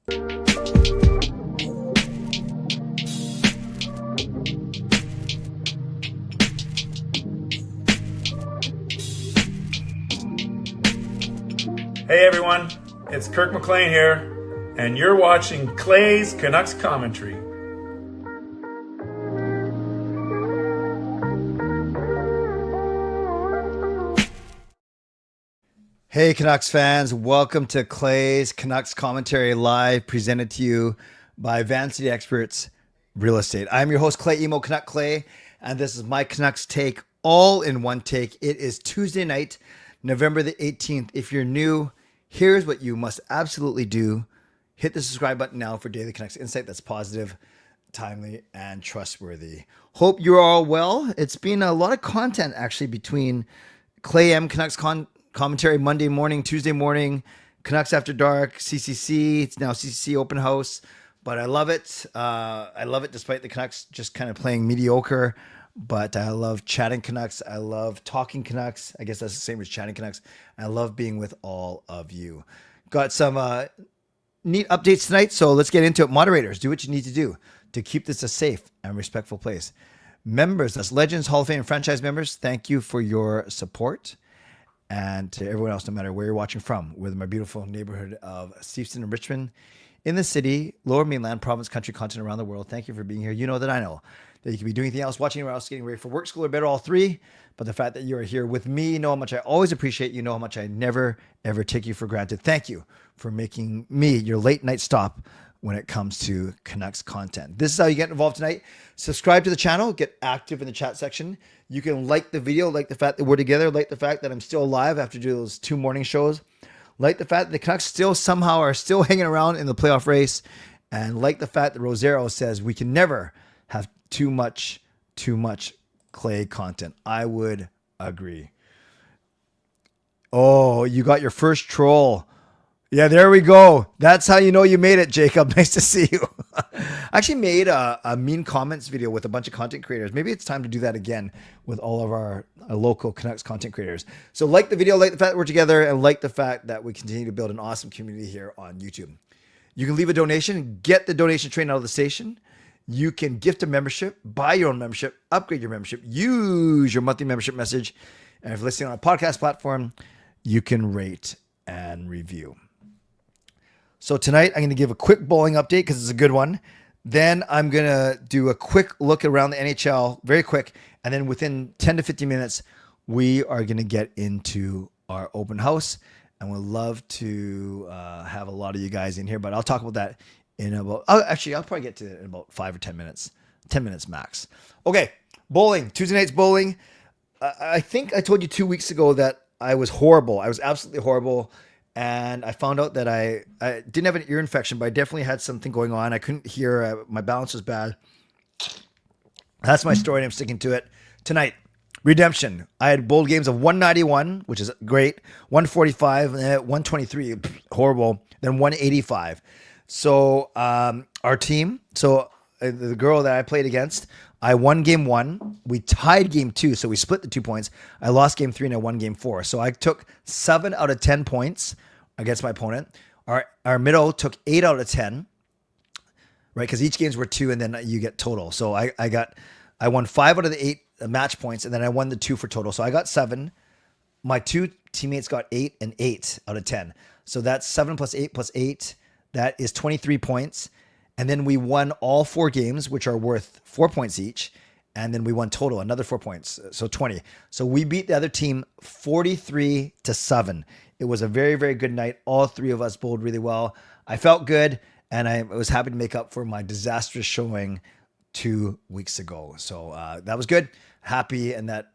Hey everyone, it's Kirk McLean here, and you're watching Clay's Canucks Commentary. Hey Canucks fans, welcome to Clay's Canucks Commentary Live, presented to you by Van City Experts Real Estate. I'm your host, Clay Emo Canuck Clay, and this is my Canucks take, all in one take. It is Tuesday night, November the 18th. If you're new, here's what you must absolutely do. Hit the subscribe button now for daily Canucks insight that's positive, timely, and trustworthy. Hope you're all well. It's been a lot of content actually between Clay M Canucks commentary Monday morning, Tuesday morning, Canucks After Dark, CCC. It's now CCC Open House, but I love it. I love it despite the Canucks just kind of playing mediocre. But I love chatting Canucks. I love talking Canucks. I guess that's the same as chatting Canucks. I love being with all of you. Got some neat updates tonight, so let's get into it. Moderators, do what you need to do to keep this a safe and respectful place. Members, that's Legends, Hall of Fame, and franchise members, thank you for your support. And to everyone else, no matter where you're watching from, whether my beautiful neighborhood of Steveston and Richmond, in the city, Lower Mainland, province, country, continent, around the world, thank you for being here. You know that I know that you could be doing anything else, watching anywhere else, getting ready for work, school, or bed, or all three. But the fact that you are here with me, you know how much I always appreciate you, know how much I never, ever take you for granted. Thank you for making me your late night stop when it comes to Canucks content. This is how you get involved tonight. Subscribe to the channel, get active in the chat section. You can like the video, like the fact that we're together, like the fact that I'm still alive after doing those 2 morning shows, like the fact that the Canucks still somehow are still hanging around in the playoff race, and like the fact that Rosero says we can never have too much Clay content. I would agree. Oh, you got your first troll. Yeah, there we go. That's how you know you made it, Jacob. Nice to see you. I actually made a mean comments video with a bunch of content creators. Maybe it's time to do that again with all of our local Canucks content creators. So like the video, like the fact that we're together, and like the fact that we continue to build an awesome community here on YouTube. You can leave a donation, get the donation train out of the station. You can gift a membership, buy your own membership, upgrade your membership, use your monthly membership message. And if you're listening on a podcast platform, you can rate and review. So tonight, I'm going to give a quick bowling update because it's a good one. Then I'm going to do a quick look around the NHL, very quick. And then within 10 to 15 minutes, we are going to get into our open house. And we'd love to have a lot of you guys in here, but I'll talk about that in about, I'll probably get to it in about 5 or 10 minutes, 10 minutes max. Okay, bowling, Tuesday night's bowling. I think I told you 2 weeks ago that I was horrible. I was absolutely horrible. And I found out that I didn't have an ear infection, but I definitely had something going on. I couldn't hear. My balance was bad. That's my story, and I'm sticking to it. Tonight, redemption. I had bowled games of 191, which is great, 145, 123, horrible, then 185. So our team, the girl that I played against, I won game 1. We tied game 2, so we split the 2 points. I lost game 3 and I won game 4. So I took 7 out of 10 points against my opponent. Our middle took 8 out of 10, right? Because each games were 2, and then you get total. So I won 5 out of the 8 match points, and then I won the 2 for total. So I got 7. My 2 teammates got 8 and 8 out of 10. So that's 7 plus 8 plus 8. That is 23 points. And then we won all 4 games, which are worth 4 points each. And then we won total, another 4 points, so 20. So we beat the other team 43-7. It was a very, very good night. All 3 of us bowled really well. I felt good, and I was happy to make up for my disastrous showing 2 weeks ago. So that was good. Happy, and that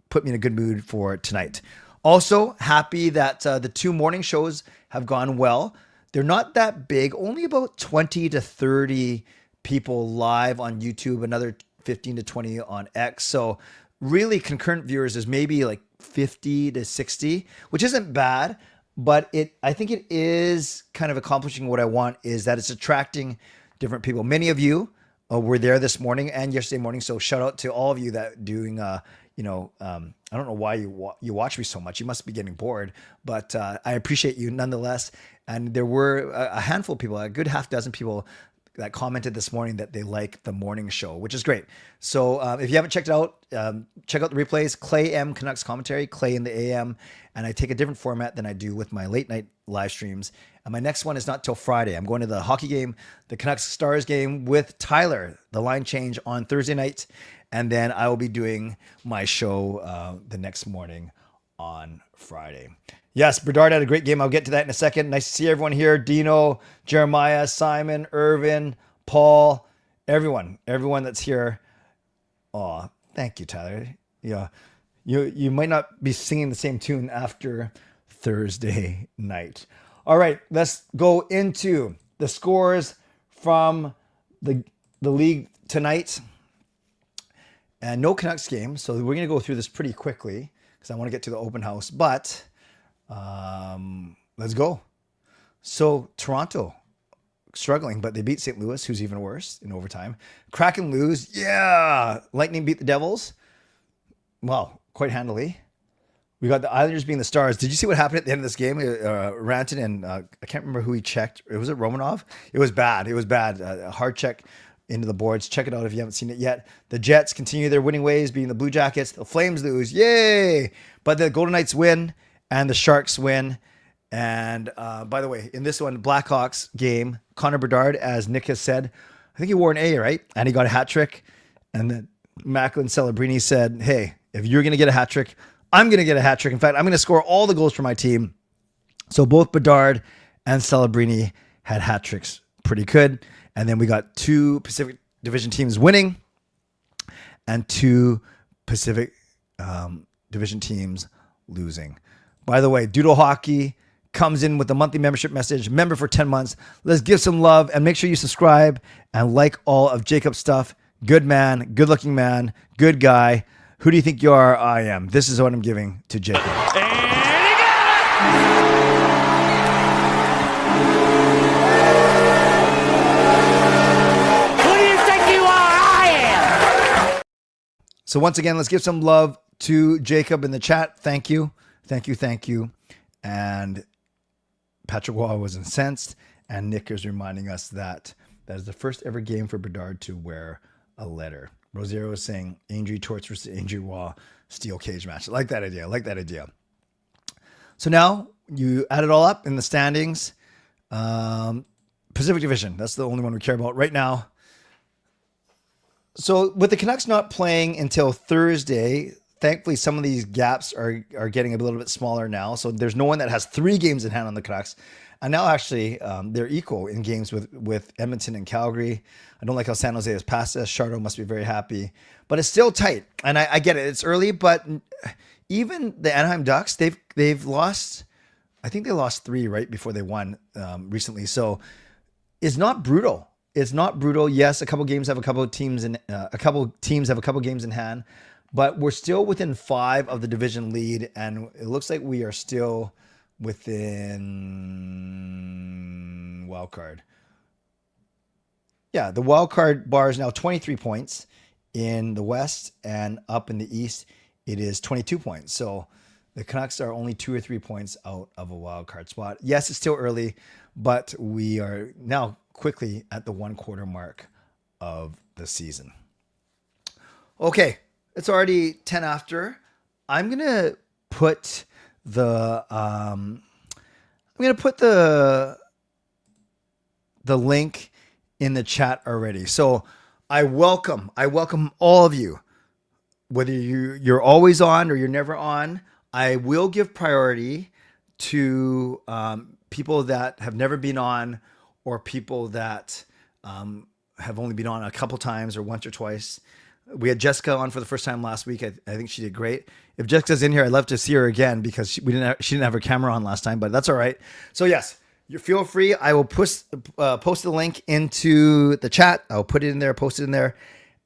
put me in a good mood for tonight. Also happy that the 2 morning shows have gone well. They're not that big, only about 20 to 30 people live on YouTube, another 15 to 20 on X. So really concurrent viewers is maybe like 50 to 60, which isn't bad, but I think it is kind of accomplishing what I want, is that it's attracting different people. Many of you were there this morning and yesterday morning. So shout out to all of you that doing I don't know why you watch me so much. You must be getting bored, but I appreciate you nonetheless. And there were a handful of people, a good half dozen people that commented this morning that they like the morning show, which is great. So if you haven't checked it out, check out the replays. Clay M Canucks commentary, Clay in the AM, and I take a different format than I do with my late night live streams. And my next one is not till Friday. I'm going to the hockey game, the Canucks Stars game with Tyler, the line change on Thursday night, and then I will be doing my show the next morning on Friday. Yes, Bedard had a great game. I'll get to that in a second. Nice to see everyone here. Dino, Jeremiah, Simon, Irvin, Paul, everyone that's here. Oh, thank you, Tyler. Yeah, you might not be singing the same tune after Thursday night. All right, let's go into the scores from the league tonight. And no Canucks game, so we're going to go through this pretty quickly because I want to get to the open house. But let's go. So Toronto struggling, but they beat St. Louis, who's even worse, in overtime. Kraken lose. Yeah. Lightning beat the Devils. Well, quite handily. We got the Islanders being the Stars. Did you see what happened at the end of this game? Ranton and I can't remember who he checked. Was it Romanov? It was bad. It was bad. A hard check into the boards. Check it out if you haven't seen it yet. The Jets continue their winning ways, beating the Blue Jackets. The Flames lose. Yay! But the Golden Knights win and the Sharks win. And by the way, in this one, Blackhawks game, Connor Bedard, as Nick has said, I think he wore an A, right? And he got a hat trick. And then Macklin Celebrini said, hey, if you're going to get a hat trick, I'm going to get a hat trick. In fact, I'm going to score all the goals for my team. So both Bedard and Celebrini had hat tricks. Pretty good. And then we got 2 Pacific Division teams winning and 2 Pacific Division teams losing. By the way, Doodle Hockey comes in with a monthly membership message, member for 10 months. Let's give some love and make sure you subscribe and like all of Jacob's stuff. Good man, good looking man, good guy. Who do you think you are? I am. This is what I'm giving to Jacob. And he got it! So once again, let's give some love to Jacob in the chat. Thank you. Thank you. Thank you. And Patrick Waugh was incensed. And Nick is reminding us that is the first ever game for Bedard to wear a letter. Rosario is saying Andrew Torts versus Andrew Waugh steel cage match. I like that idea. I like that idea. So now you add it all up in the standings. Pacific Division. That's the only one we care about right now. So with the Canucks not playing until Thursday, thankfully some of these gaps are getting a little bit smaller now. So there's no one that has 3 games in hand on the Canucks. And now actually they're equal in games with Edmonton and Calgary. I don't like how San Jose has passed us. Charlotte must be very happy. But it's still tight. And I get it. It's early, but even the Anaheim Ducks, they've lost, I think they lost 3 right before they won recently. So it's not brutal. It's not brutal. Yes, a couple teams have a couple games in hand, but we're still within 5 of the division lead, and it looks like we are still within wild card. Yeah, the wild card bar is now 23 points in the West, and up in the East, it is 22 points. So the Canucks are only 2 or 3 points out of a wild card spot. Yes, it's still early, but we are now quickly at the 1/4 mark of the season. Okay, it's already 10 after. I'm gonna put the link in the chat already. So I welcome all of you, whether you're always on or you're never on. I will give priority to people that have never been on, or people that have only been on a couple times or once or twice. We had Jessica on for the first time last week. I think she did great. If Jessica's in here, I'd love to see her again because she didn't have her camera on last time, but that's all right. So yes, you feel free. I will post the link into the chat. I'll put it in there, post it in there.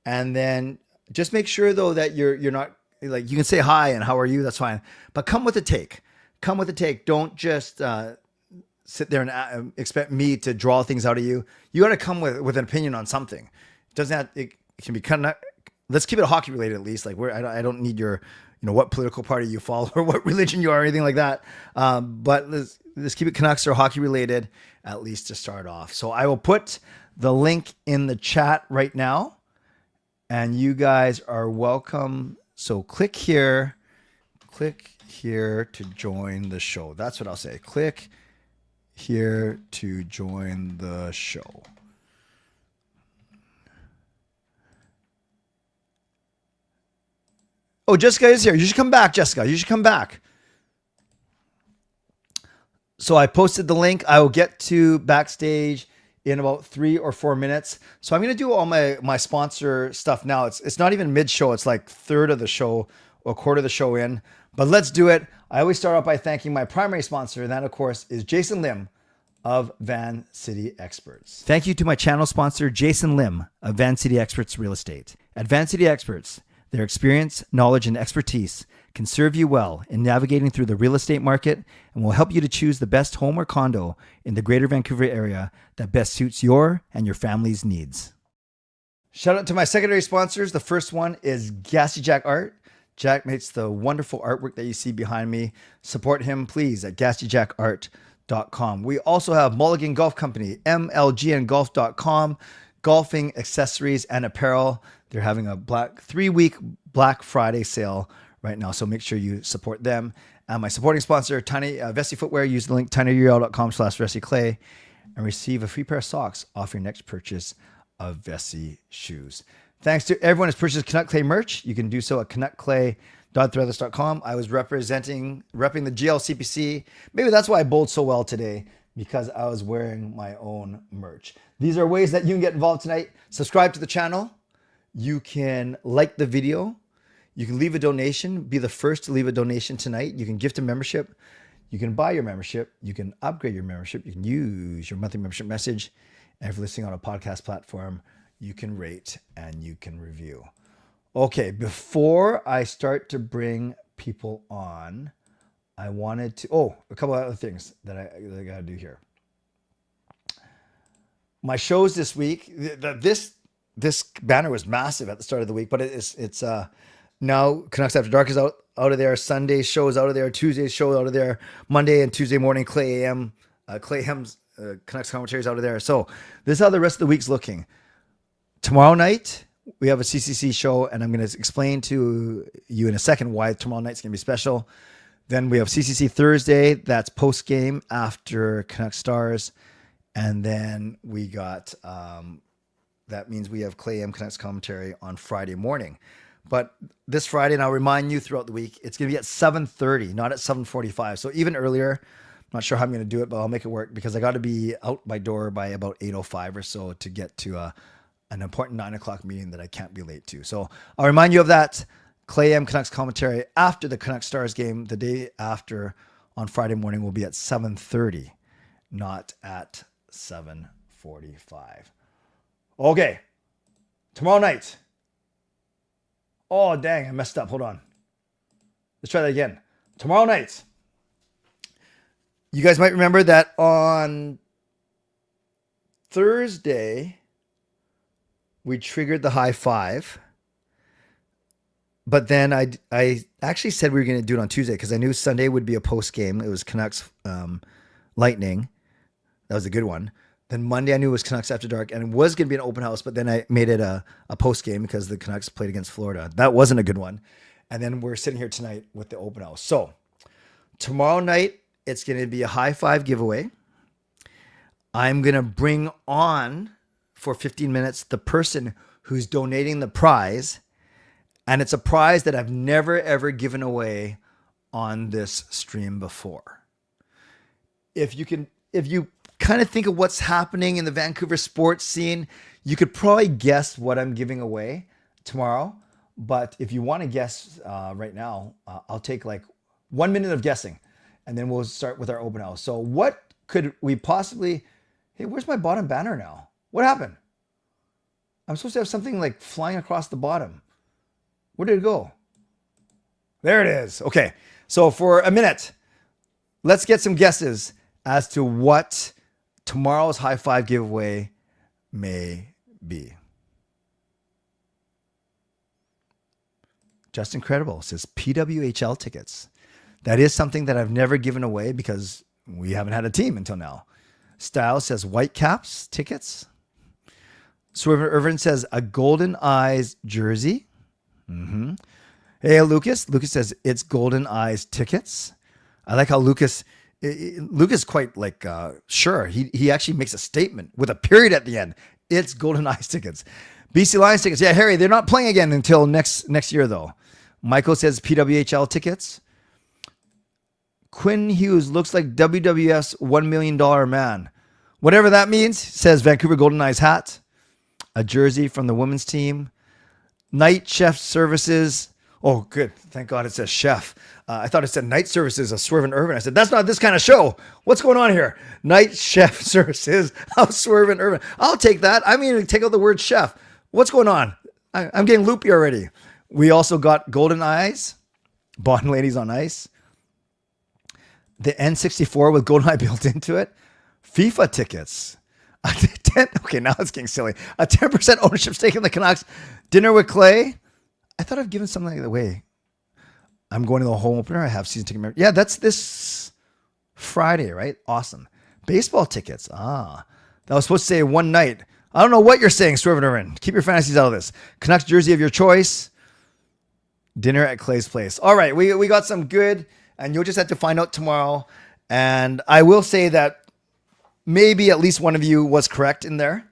And then just make sure though that you're not like, you can say hi and how are you, that's fine. But come with a take. Come with a take. Don't just sit there and expect me to draw things out of you. You got to come with an opinion on something. It doesn't have, it can be let's keep it hockey related at least. Like I don't need your, what political party you follow or what religion you are or anything like that. But let's keep it Canucks or hockey related at least to start off. So I will put the link in the chat right now, and you guys are welcome. So click here to join the show. That's what I'll say. Click here to join the show. Oh, Jessica is here. You should come back, Jessica. You should come back. So I posted the link. I will get to backstage in about 3 or 4 minutes. So I'm going to do all my sponsor stuff now. It's not even mid-show. It's like third of the show or quarter of the show in. But let's do it. I always start off by thanking my primary sponsor, and that, of course, is Jason Lim of Van City Experts. Thank you to my channel sponsor, Jason Lim of Van City Experts Real Estate. At Van City Experts, their experience, knowledge, and expertise can serve you well in navigating through the real estate market and will help you to choose the best home or condo in the Greater Vancouver area that best suits your and your family's needs. Shout out to my secondary sponsors. The first one is Gassy Jack Art. Jack makes the wonderful artwork that you see behind me. Support him, please, at GassyJackArt.com. We also have Mulligan Golf Company, mlgngolf.com, golfing accessories and apparel. They're having a 3-week Black Friday sale right now, so make sure you support them. And my supporting sponsor, Tiny Vessi Footwear. Use the link tinyurl.com/VessiClay and receive a free pair of socks off your next purchase of Vessi shoes. Thanks to everyone who's purchased Canuck Clay merch. You can do so at canuckclay.threadless.com. I was repping the GLCPC. Maybe that's why I bowled so well today, because I was wearing my own merch. These are ways that you can get involved tonight. Subscribe to the channel. You can like the video. You can leave a donation. Be the first to leave a donation tonight. You can gift a membership. You can buy your membership. You can upgrade your membership. You can use your monthly membership message. And if you're listening on a podcast platform, you can rate and you can review. Okay, before I start to bring people on, I wanted to, a couple of other things that I got to do here. My shows this week, this banner was massive at the start of the week, but it's now Canucks After Dark is out of there. Sunday show is out of there. Tuesday's show out of there. Monday and Tuesday morning, Clay Ham's Canucks commentary is out of there. So this is how the rest of the week's looking. Tomorrow night, we have a CCC show, and I'm going to explain to you in a second why tomorrow night's going to be special. Then we have CCC Thursday. That's post-game after Canucks Stars. And then we got... that means we have Clay M Canucks commentary on Friday morning. But this Friday, and I'll remind you throughout the week, it's going to be at 7:30, not at 7:45. So even earlier, I'm not sure how I'm going to do it, but I'll make it work because I got to be out my door by about 8:05 or so to get to an important 9 o'clock meeting that I can't be late to. So I'll remind you of that. Clay M Canucks commentary after the Canucks Stars game, the day after on Friday morning, will be at 7:30, not at 7:45. Okay, tomorrow night. Oh, dang, I messed up. Hold on. Let's try that again. Tomorrow night. You guys might remember that on Thursday, we triggered the high five. But then I actually said we were going to do it on Tuesday because I knew Sunday would be a post game. It was Canucks Lightning. That was a good one. Then Monday I knew it was Canucks After Dark, and it was going to be an open house, but then I made it a post game because the Canucks played against Florida. That wasn't a good one. And then we're sitting here tonight with the open house. So tomorrow night, it's going to be a high five giveaway. I'm going to bring on for 15 minutes the person who's donating the prize. And it's a prize that I've never, ever given away on this stream before. If you kind of think of what's happening in the Vancouver sports scene, you could probably guess what I'm giving away tomorrow. But if you want to guess right now, I'll take like 1 minute of guessing, and then we'll start with our open house. So what could we possibly... Hey, where's my bottom banner now? What happened? I'm supposed to have something like flying across the bottom. Where did it go? There it is. Okay, so for a minute, let's get some guesses as to what tomorrow's high five giveaway may be. Just Incredible says PWHL tickets. That is something that I've never given away because we haven't had a team until now. Style says Whitecaps tickets. Swervin Yrvin says a Golden Eyes jersey. Mm-hmm. Hey, Lucas. Lucas says it's Golden Eyes tickets. I like how Lucas quite like, sure. He actually makes a statement with a period at the end. It's Golden Eyes tickets. BC Lions tickets. Yeah, Harry, they're not playing again until next year, though. Michael says PWHL tickets. Quinn Hughes looks like WWF's $1 million man. Whatever that means, says Vancouver Golden Eyes hat. A jersey from the women's team. Night chef services. Oh, good. Thank God it says chef. I thought it said night services of Swervin Yrvin. I said, that's not this kind of show. What's going on here? Night chef services of Swervin Yrvin. I'll take that. I mean, take out the word chef. What's going on? I'm getting loopy already. We also got Golden Eyes. Bond Ladies on Ice. The N64 with Golden Eye built into it. FIFA tickets. Okay, now it's getting silly. A 10% ownership stake in the Canucks. Dinner with Clay. I thought I've given something like that away. I'm going to the home opener. I have season ticket membership. Yeah, that's this Friday, right? Awesome. Baseball tickets. That was supposed to say one night. I don't know what you're saying, Swervin Yrvin. Keep your fantasies out of this. Canucks jersey of your choice. Dinner at Clay's place. All right, we got some good, and you'll just have to find out tomorrow. And I will say that maybe at least one of you was correct in there.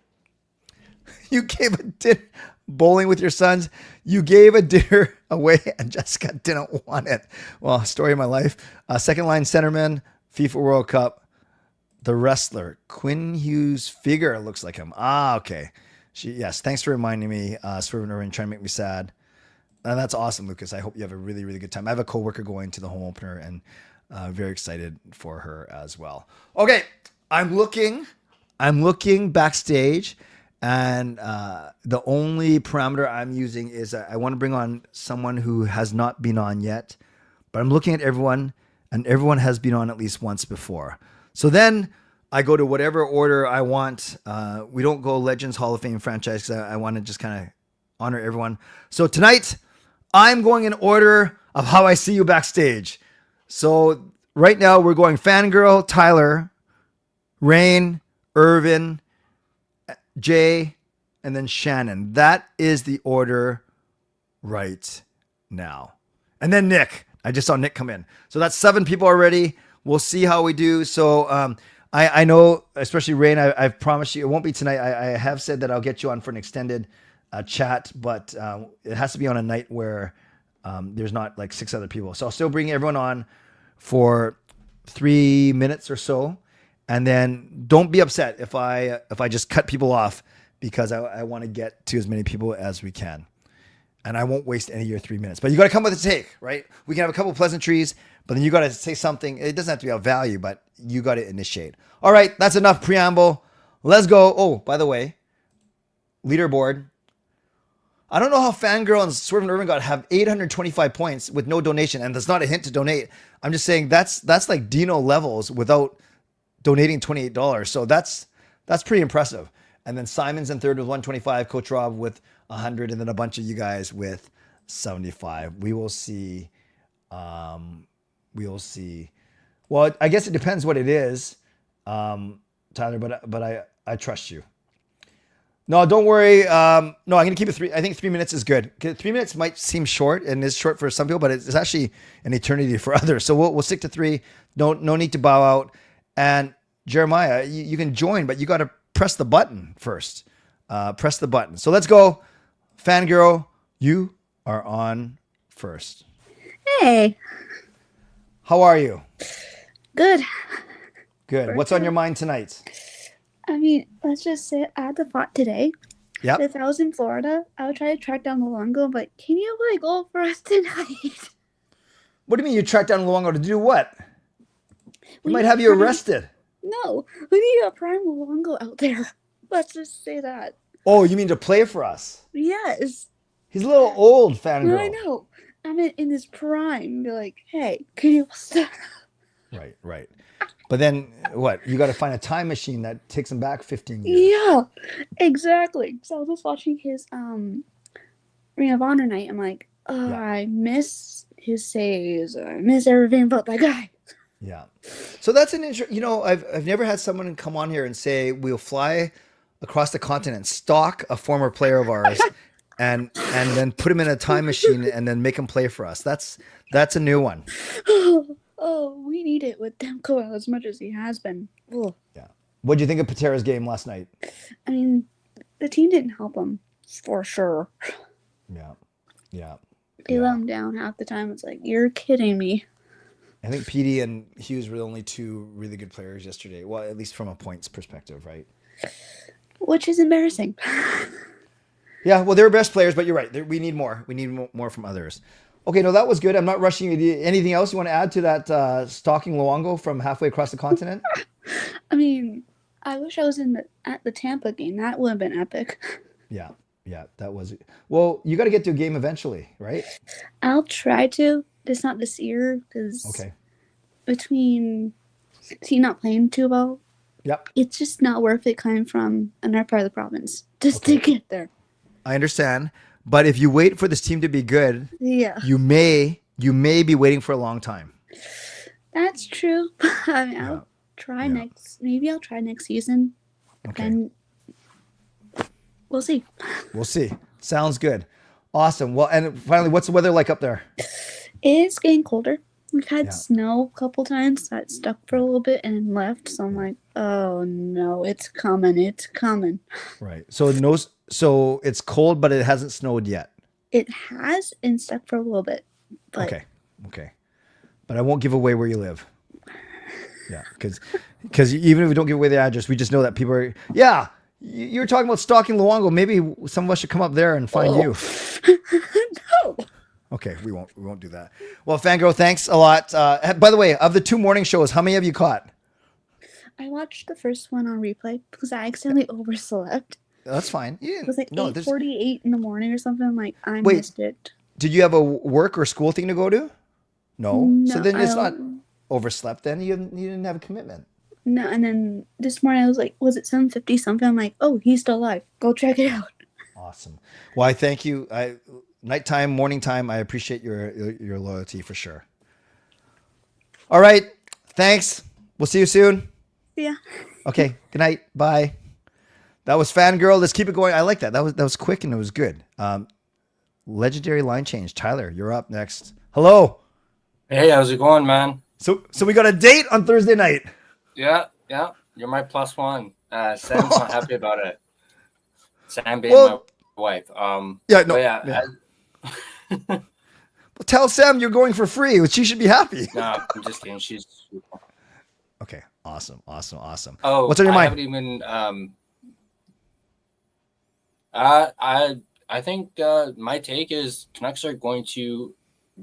You gave a dinner bowling with your sons. You gave a dinner away, and Jessica didn't want it. Well, story of my life. Second line centerman, FIFA World Cup. The wrestler, Quinn Hughes figure looks like him. Okay. Yes, thanks for reminding me, Swervin Yrvin, trying to make me sad. And that's awesome, Lucas. I hope you have a really, really good time. I have a coworker going to the home opener, and very excited for her as well. Okay, I'm looking backstage, and the only parameter I'm using is I want to bring on someone who has not been on yet, but I'm looking at everyone, and everyone has been on at least once before. So then I go to whatever order I want. We don't go Legends Hall of Fame franchise because I want to just kind of honor everyone. So tonight, I'm going in order of how I see you backstage. So right now, we're going Fangirl, Tyler, Rain, Yrvin, Jay, and then Shannon. That is the order right now. And then Nick. I just saw Nick come in. So that's 7 people already. We'll see how we do. So I know, especially Rain, I've promised you it won't be tonight. I have said that I'll get you on for an extended chat, but it has to be on a night where there's not like 6 other people. So I'll still bring everyone on for 3 minutes or so. And then don't be upset if I just cut people off, because I want to get to as many people as we can. And I won't waste any of your 3 minutes. But you got to come with a take, right? We can have a couple of pleasantries, but then you got to say something. It doesn't have to be of value, but you got to initiate. All right, that's enough preamble. Let's go. Oh, by the way, leaderboard. I don't know how Fangirl and Swervin Yrvin have 825 points with no donation, and that's not a hint to donate. I'm just saying that's like Dino levels without donating $28. So that's pretty impressive. And then Simon's in third with 125, Coach Rob with 100, and then a bunch of you guys with 75. We will see. We'll see. Well, I guess it depends what it is, Tyler, but I trust you. No, don't worry. No, I'm going to keep it 3. I think 3 minutes is good. 3 minutes might seem short, and is short for some people, but it's actually an eternity for others. So we'll stick to 3. No need to bow out. And Jeremiah, you can join, but you got to press the button first. Press the button. So let's go. Fangirl, you are on first. Hey. How are you? Good. Good. What's on your mind tonight? I mean, let's just say I had the thought today. Yep. If I was in Florida, I would try to track down Luongo, but can you play goal for us tonight? What do you mean you track down Luongo to do what? We might have you arrested. No, we need a prime Luongo out there. Let's just say that. Oh, you mean to play for us? Yes. He's a little old, Fangirl. I know. I'm in his prime. Be like, hey, can you stop? Right. But then what? You got to find a time machine that takes him back 15 years. Yeah, exactly. So I was just watching his Ring of Honor night. I'm like, I miss his saves. I miss everything about that guy. Yeah. So that's an interesting, I've never had someone come on here and say, we'll fly across the continent, stalk a former player of ours and then put him in a time machine and then make him play for us. That's a new one. Oh, we need it with Demko as much as he has been. Ugh. Yeah. What do you think of Patera's game last night? I mean, the team didn't help him for sure. Yeah. Yeah. They let him down half the time. It's like, you're kidding me. I think PD and Hughes were the only two really good players yesterday. Well, at least from a points perspective, right? Which is embarrassing. Yeah, well, they're best players, but you're right. We need more. We need more from others. Okay, no, that was good. I'm not rushing you. Anything else you want to add to that stalking Luongo from halfway across the continent? I mean, I wish I was at the Tampa game. That would have been epic. Yeah, that was. Well, you got to get to a game eventually, right? I'll try to. Just not this year, because between he not playing too well, it's just not worth it coming from another part of the province just to get there. I understand, but if you wait for this team to be good, you may be waiting for a long time. That's true. I mean, I'll try next. Maybe I'll try next season. Okay. And we'll see. We'll see. Sounds good. Awesome. Well, and finally, what's the weather like up there? It's getting colder. We've had snow a couple times that stuck for a little bit and then left. So I'm like, oh no, it's coming. It's coming. Right. So it's cold, but it hasn't snowed yet. It has and stuck for a little bit. But Okay. But I won't give away where you live. Yeah, because even if we don't give away the address, we just know that people are. Yeah, you're talking about stalking Luongo. Maybe some of us should come up there and find you. No. Okay, we won't do that. Well, Fangirl, thanks a lot. By the way, of the 2 morning shows, how many have you caught? I watched the first one on replay because I accidentally overslept. That's fine. It was like 8:48 in the morning or something. I'm like, I missed it. Did you have a work or school thing to go to? No. So then it's not overslept. Then you didn't have a commitment. No, and then this morning I was like, was it 7:50 something? I'm like, oh, he's still alive. Go check it out. Awesome. Well, I thank you. Nighttime, morning time, I appreciate your loyalty for sure. All right. Thanks. We'll see you soon. Yeah. Okay. Good night. Bye. That was Fangirl. Let's keep it going. I like that. That was quick and it was good. Legendary line change. Tyler, you're up next. Hello. Hey, how's it going, man? So we got a date on Thursday night. Yeah. You're my +1. Sam's not happy about it. Sam being my wife. Well, tell Sam you're going for free. She should be happy. No, I'm just kidding. She's okay. Awesome. Oh, what's on your mind? I haven't even. I think my take is Canucks are going to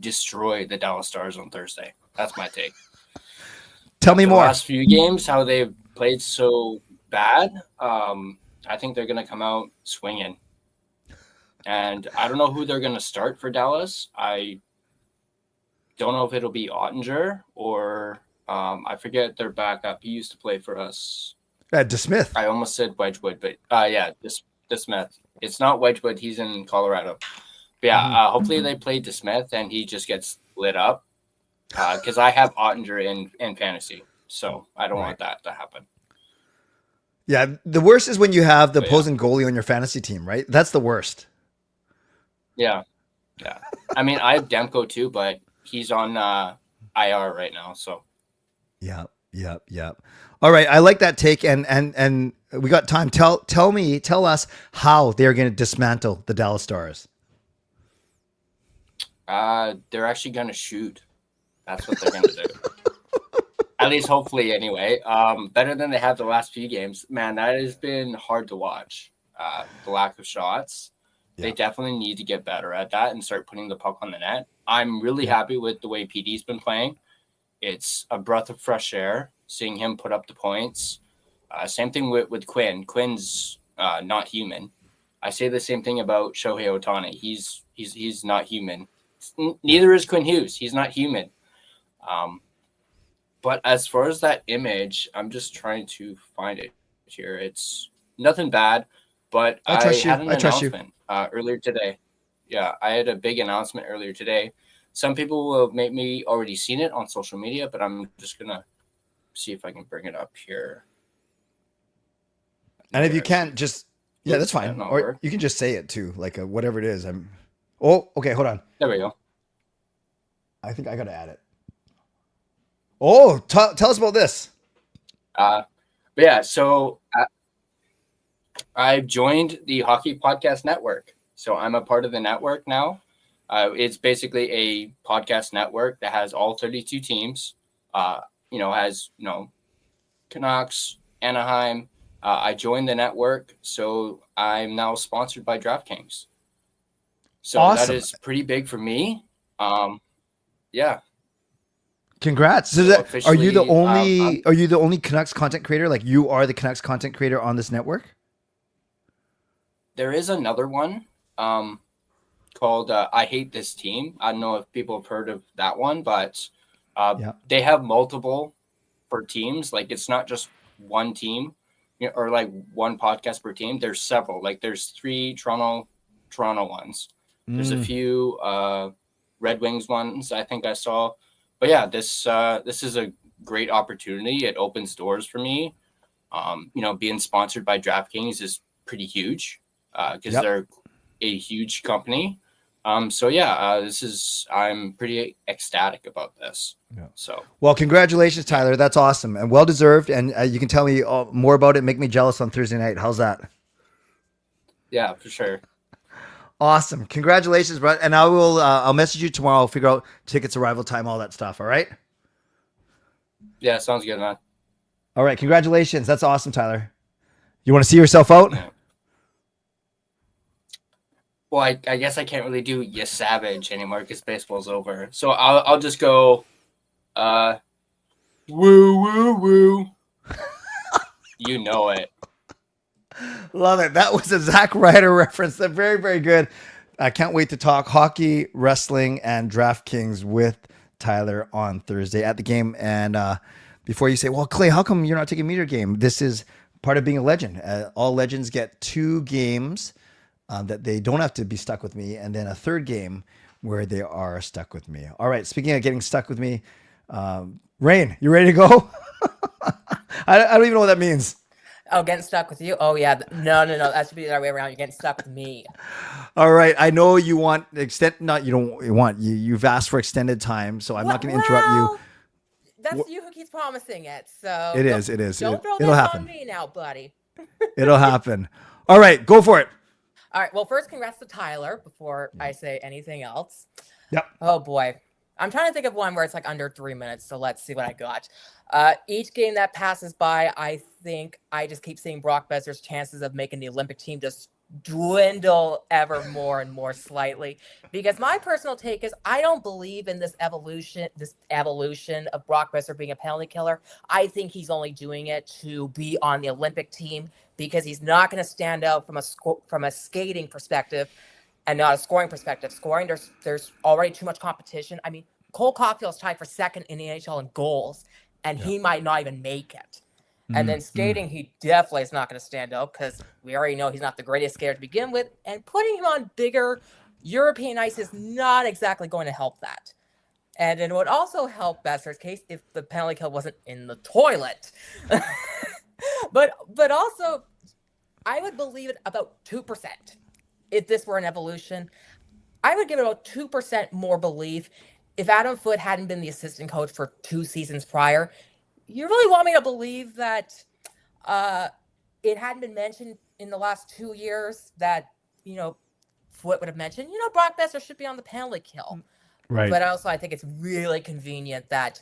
destroy the Dallas Stars on Thursday. That's my take. Tell me more. The last few games, how they've played so bad. I think they're going to come out swinging. And I don't know who they're going to start for Dallas. I don't know if it'll be Ottinger or I forget their backup. He used to play for us. DeSmith. I almost said Wedgwood, but DeSmith. It's not Wedgwood. He's in Colorado. But yeah, hopefully they play DeSmith and he just gets lit up because I have Ottinger in fantasy. So I don't want that to happen. Yeah, the worst is when you have the opposing goalie on your fantasy team, right? That's the worst. Yeah. I mean, I have Demko too, but he's on IR right now. So. Yeah. All right, I like that take, and we got time. Tell us how they're going to dismantle the Dallas Stars. They're actually going to shoot. That's what they're going to do. At least, hopefully, anyway. Better than they have the last few games. Man, that has been hard to watch. The lack of shots. They definitely need to get better at that and start putting the puck on the net. I'm really happy with the way PD's been playing. It's a breath of fresh air seeing him put up the points. Same thing with Quinn. Quinn's not human. I say the same thing about Shohei Ohtani. He's not human. Neither is Quinn Hughes. He's not human. But as far as that image, I'm just trying to find it here. It's nothing bad, but I had an announcement earlier today. yeah, I had a big announcement earlier today. Some people will have maybe already seen it on social media, but I'm just gonna see if I can bring it up here. And if you can't, just that's fine. Or you can just say it too, like whatever it is. Oh, okay, hold on. There we go. I think I gotta add it. Oh, tell us about this. But yeah, so I've joined the Hockey Podcast Network. So I'm a part of the network now. It's basically a podcast network that has all 32 teams. Has Canucks, Anaheim. I joined the network, so I'm now sponsored by DraftKings. So awesome. That is pretty big for me. Yeah. Congrats. So are you the only Canucks content creator? Like you are the Canucks content creator on this network? There is another one called I Hate This Team. I don't know if people have heard of that one, but they have multiple for teams. Like it's not just one team, or like one podcast per team. There's several. Like there's 3 Toronto ones. There's a few Red Wings ones I think I saw. But yeah, this is a great opportunity. It opens doors for me. Being sponsored by DraftKings is pretty huge because they're a huge company. I'm pretty ecstatic about this. Yeah. So, well, congratulations, Tyler. That's awesome and well deserved. And you can tell me more about it. Make me jealous on Thursday night. How's that? Yeah, for sure. Awesome. Congratulations, bro. And I will, I'll message you tomorrow. I'll figure out tickets, arrival time, all that stuff. All right. Yeah. Sounds good, man. All right. Congratulations. That's awesome, Tyler. You want to see yourself out? Yeah. Well, I guess I can't really do "You Savage" anymore because baseball's over. So I'll just go, woo woo woo. You know it. Love it. That was a Zack Ryder reference. That's very, very good. I can't wait to talk hockey, wrestling, and DraftKings with Tyler on Thursday at the game. And before you say, well, Clay, how come you're not taking me to your game? This is part of being a legend. All legends get 2 games that they don't have to be stuck with me, and then a 3rd game where they are stuck with me. All right. Speaking of getting stuck with me, Rain, you ready to go? I don't even know what that means. Oh, getting stuck with you? Oh, yeah. No. That should be the other way around. You're getting stuck with me. All right. I know you want you've asked for extended time, so I'm not going to interrupt you. That's you who keeps promising it. So it is. Don't throw that on me now, buddy. It'll happen. All right. Go for it. All right. Well, first, congrats to Tyler before I say anything else. Yep. Oh, boy. I'm trying to think of one where it's like under 3 minutes, so let's see what I got. Each game that passes by, I think I just keep seeing Brock Besser's chances of making the Olympic team just dwindle ever more and more slightly. Because my personal take is I don't believe in this evolution of Brock Besser being a penalty killer. I think he's only doing it to be on the Olympic team because he's not going to stand out from a skating perspective and not a scoring perspective. Scoring, there's already too much competition. I mean, Cole Caulfield's tied for 2nd in the NHL in goals, and he might not even make it. And then skating, he definitely is not going to stand out because we already know he's not the greatest skater to begin with. And putting him on bigger European ice is not exactly going to help that. And it would also help Besser's case if the penalty kill wasn't in the toilet. But also, I would believe it about 2%. If this were an evolution, I would give it about 2% more belief. If Adam Foote hadn't been the assistant coach for 2 seasons prior, you really want me to believe that it hadn't been mentioned in the last 2 years that, Foote would have mentioned, Brock Besser should be on the penalty kill. Right. But also I think it's really convenient that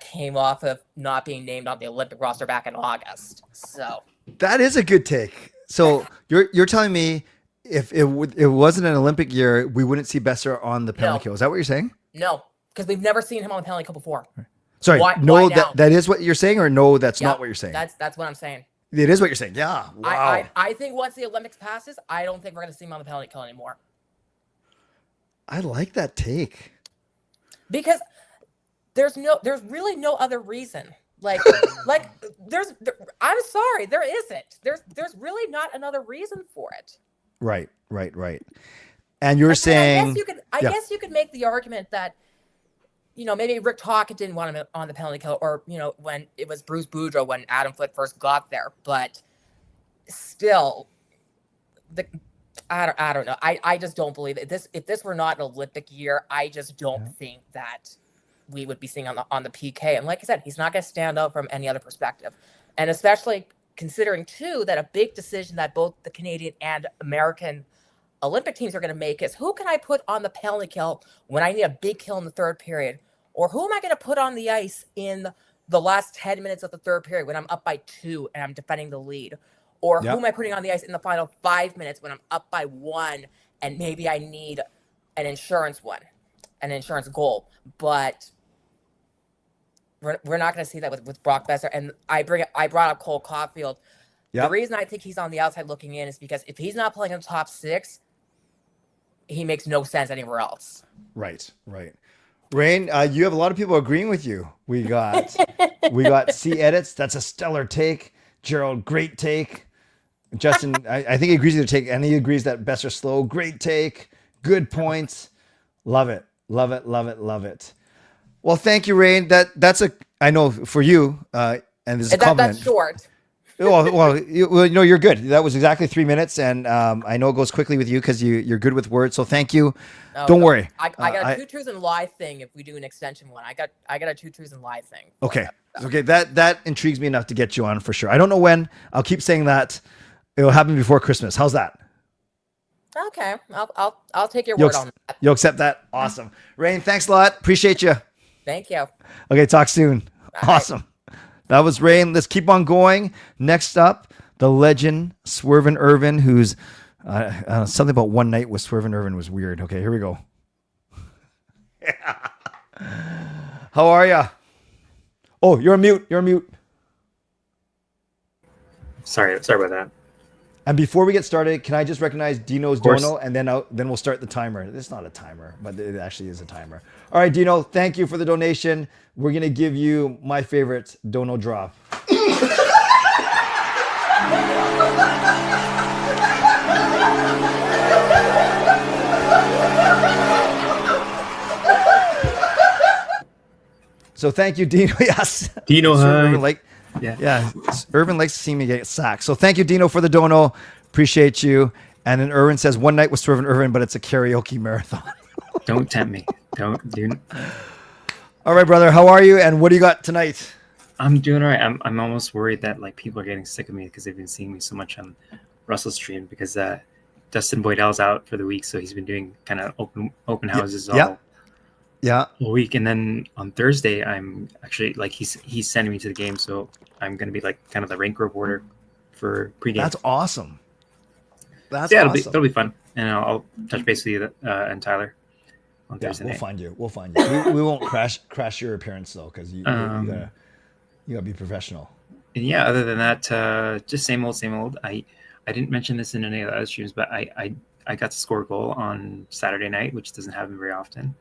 came off of not being named on the Olympic roster back in August. So that is a good take. So you're telling me if it wasn't an Olympic year, we wouldn't see Besser on the penalty kill. Is that what you're saying? No, because we've never seen him on the penalty kill before. Sorry, why that is what you're saying, or no, that's not what you're saying? That's what I'm saying. It is what you're saying. Yeah. Wow. I think once the Olympics passes, I don't think we're going to see him on the penalty kill anymore. I like that take. Because there's really no other reason. I'm sorry, there isn't. There's really not another reason for it. Right. And you're saying, I guess you could make the argument that, maybe Rick Tocchet didn't want him on the penalty kill, or, when it was Bruce Boudreau when Adam Foote first got there. But still, I don't know. I just don't believe it. If this were not an Olympic year, I just don't think that we would be seeing on the PK. And like I said, he's not going to stand out from any other perspective. And especially considering, too, that a big decision that both the Canadian and American Olympic teams are going to make is, who can I put on the penalty kill when I need a big kill in the third period? Or who am I going to put on the ice in the last 10 minutes of the third period when I'm up by 2 and I'm defending the lead? Or who am I putting on the ice in the final 5 minutes when I'm up by 1 and maybe I need an insurance goal? But we're not going to see that with Brock Boeser. And I brought up Cole Caulfield. Yep. The reason I think he's on the outside looking in is because if he's not playing in the top 6, he makes no sense anywhere else. Right. Rain, you have a lot of people agreeing with you. We got C Edits. That's a stellar take. Gerald, great take. Justin, I think he agrees with your take, and he agrees that Boeser slow. Great take. Good points. Love it. Well, thank you, Rain. I know for you, and this is a compliment. That's short. You're good. That was exactly 3 minutes, and I know it goes quickly with you because you're good with words. So thank you. Don't worry. I got a 2 truths and lie thing. If we do an extension one, I got a 2 truths and lie thing. Okay. That intrigues me enough to get you on for sure. I don't know when. I'll keep saying that. It'll happen before Christmas. How's that? Okay. I'll take your word on that. You'll accept that? Awesome. Rain, thanks a lot. Appreciate you. Thank you. Okay, talk soon. Awesome. That was Rain. Let's keep on going. Next up, the legend, Swervin Yrvin, who's something about one night with Swervin Yrvin was weird. Okay, here we go. How are ya? Oh, you're on mute. Sorry about that. And before we get started, can I just recognize Dino's dono, and then we'll start the timer. It's not a timer, but it actually is a timer. All right, Dino, thank you for the donation. We're gonna give you my favorite dono drop. So thank you, Dino. Yes, Dino. Hi. Yeah. Yrvin likes to see me get sacked. So thank you, Dino, for the dono. Appreciate you. And then Yrvin says, one night with Swervin Yrvin, but it's a karaoke marathon. Don't tempt me. Don't. All right, brother. How are you? And what do you got tonight? I'm doing all right. I'm almost worried that people are getting sick of me because they've been seeing me so much on Russell's stream because Dustin Boydell's out for the week, so he's been doing kind of open houses all week. And then on Thursday, I'm actually he's sending me to the game, so I'm going to be kind of the rank reporter for pregame. That's awesome. Awesome. It'll be fun, and I'll touch base with you and Tyler on Thursday night. We'll find you. We won't crash your appearance though, because you gotta be professional. And yeah, other than that, just same old. I didn't mention this in any of the other streams, but I got to score a goal on Saturday night, which doesn't happen very often.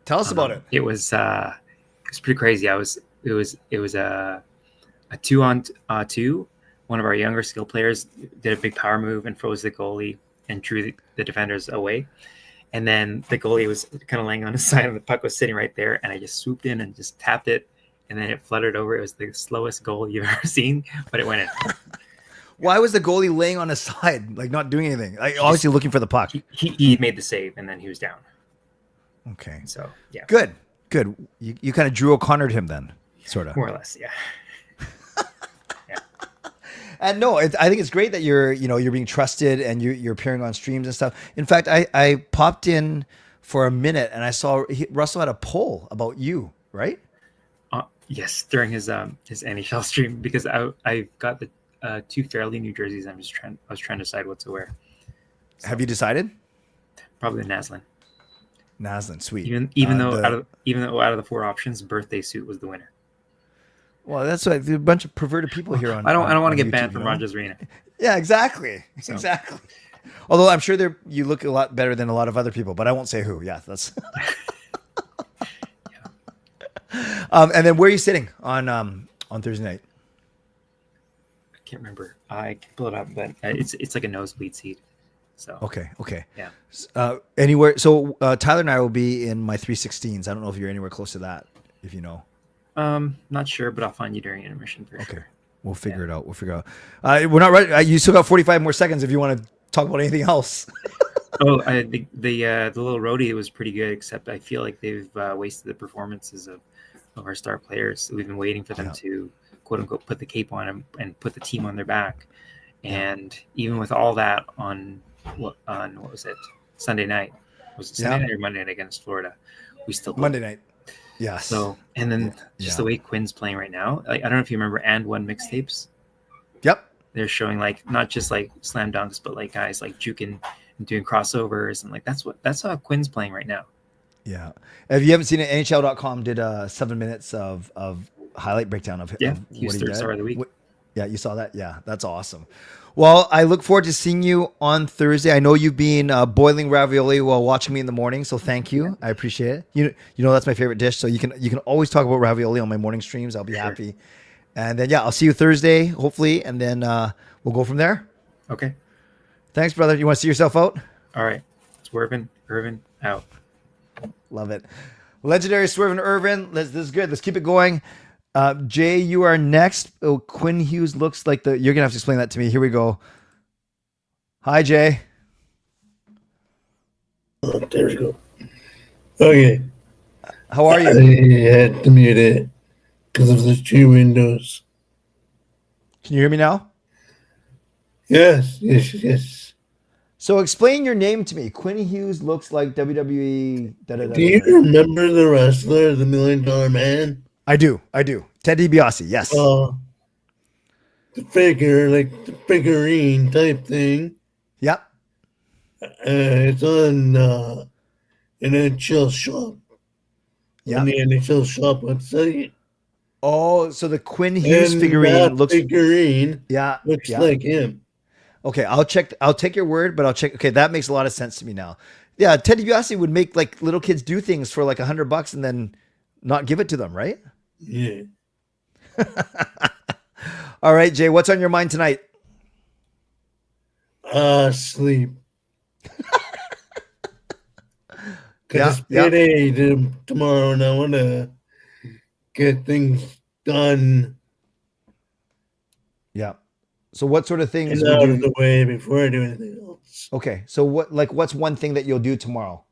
Tell us about it. It was pretty crazy. It was a 2-on-2. One of our younger skill players did a big power move and froze the goalie and drew the defenders away. And then the goalie was kind of laying on his side and the puck was sitting right there. And I just swooped in and just tapped it. And then it fluttered over. It was the slowest goal you've ever seen, but it went in. Why was the goalie laying on his side, not doing anything? Obviously looking for the puck. He made the save and then he was down. Okay. So, yeah. Good. You kind of Drew O'Connor'd him then, sort of. More or less, yeah. And no, I think it's great that you're being trusted and you're appearing on streams and stuff. In fact, I popped in for a minute and I saw Russell had a poll about you, right? Yes, during his NHL stream, because I got the 2 fairly new jerseys. I was trying to decide what to wear. So, have you decided? Probably the Naslin, sweet. Even though out of the 4 options, birthday suit was the winner. Well, that's why a bunch of perverted people here on. I don't want to get YouTube, banned from Rogers Arena. Yeah, exactly. So. Exactly. Although I'm sure you look a lot better than a lot of other people, but I won't say who. Yeah, that's. And then where are you sitting on Thursday night? I can't remember. I can pull it up, but it's like a nosebleed seat. So Okay. yeah. Anywhere. So Tyler and I will be in my 316s. I don't know if you're anywhere close to that. If you know. Not sure, but I'll find you during intermission for sure. We'll figure it out. We're not ready. You still got 45 more seconds if you want to talk about anything else. The little roadie was pretty good, except I feel like they've wasted the performances of our star players. We've been waiting for them to quote unquote put the cape on and put the team on their back. And even with all that on what was it, Sunday night? Was it Sunday night or Monday night against Florida? We still Monday night. Yes. So and then just the way Quinn's playing right now, like I don't know if you remember and one mixtapes. Yep. They're showing like not just like slam dunks, but like guys like juking and doing crossovers and like that's how Quinn's playing right now. Yeah. If you haven't seen it, NHL.com did 7 minutes of highlight breakdown of he what was he third did. star of the week. Yeah, you saw that? Yeah, that's awesome. Well, I look forward to seeing you on Thursday. I know you've been boiling ravioli while watching me in the morning, so thank you. I appreciate it. You know that's my favorite dish, so you can always talk about ravioli on my morning streams. I'll be happy. And then I'll see you Thursday, hopefully, and then we'll go from there. Okay. Thanks, brother. You want to see yourself out? All right. Swervin Yrvin out. Love it. Legendary Swervin Yrvin. This is good. Let's keep it going. Jay, you are next. Oh, Quinn Hughes looks like you're going to have to explain that to me. Here we go. Hi, Jay. Oh, there we go. Okay. How are you? I had to mute it because of the two windows. Can you hear me now? Yes. So explain your name to me. Quinn Hughes looks like WWE. Do you remember the wrestler, the $1 Million Man? I do. Ted DiBiase, yes. The figure, like the figurine type thing. Yep. It's on an NHL shop. Yep. On the NHL shop website. Oh, so the Quinn Hughes figurine looks looks like him. Okay, I'll take your word, but I'll check. Okay, that makes a lot of sense to me now. Yeah, Ted DiBiase would make like little kids do things for like $100 and then not give it to them, right? Yeah. All right, Jay, what's on your mind tonight? Sleep. Because it's payday tomorrow, and I want to get things done. Yeah. So what sort of things out of the way before I do anything else? Okay. So what's one thing that you'll do tomorrow?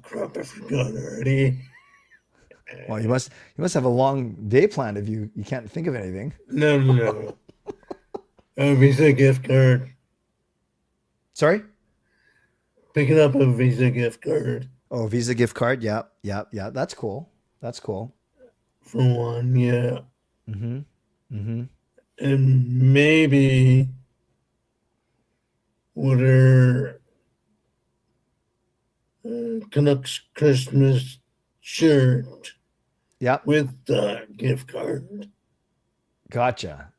Crap, I forgot already. Well, you must have a long day planned if you can't think of anything. No. A Visa gift card. Sorry? Picking up a Visa gift card. Oh, Visa gift card. Yeah. That's cool. For one, yeah. Mm-hmm. And maybe with her Canucks Christmas shirt. Yeah. With the gift card. Gotcha.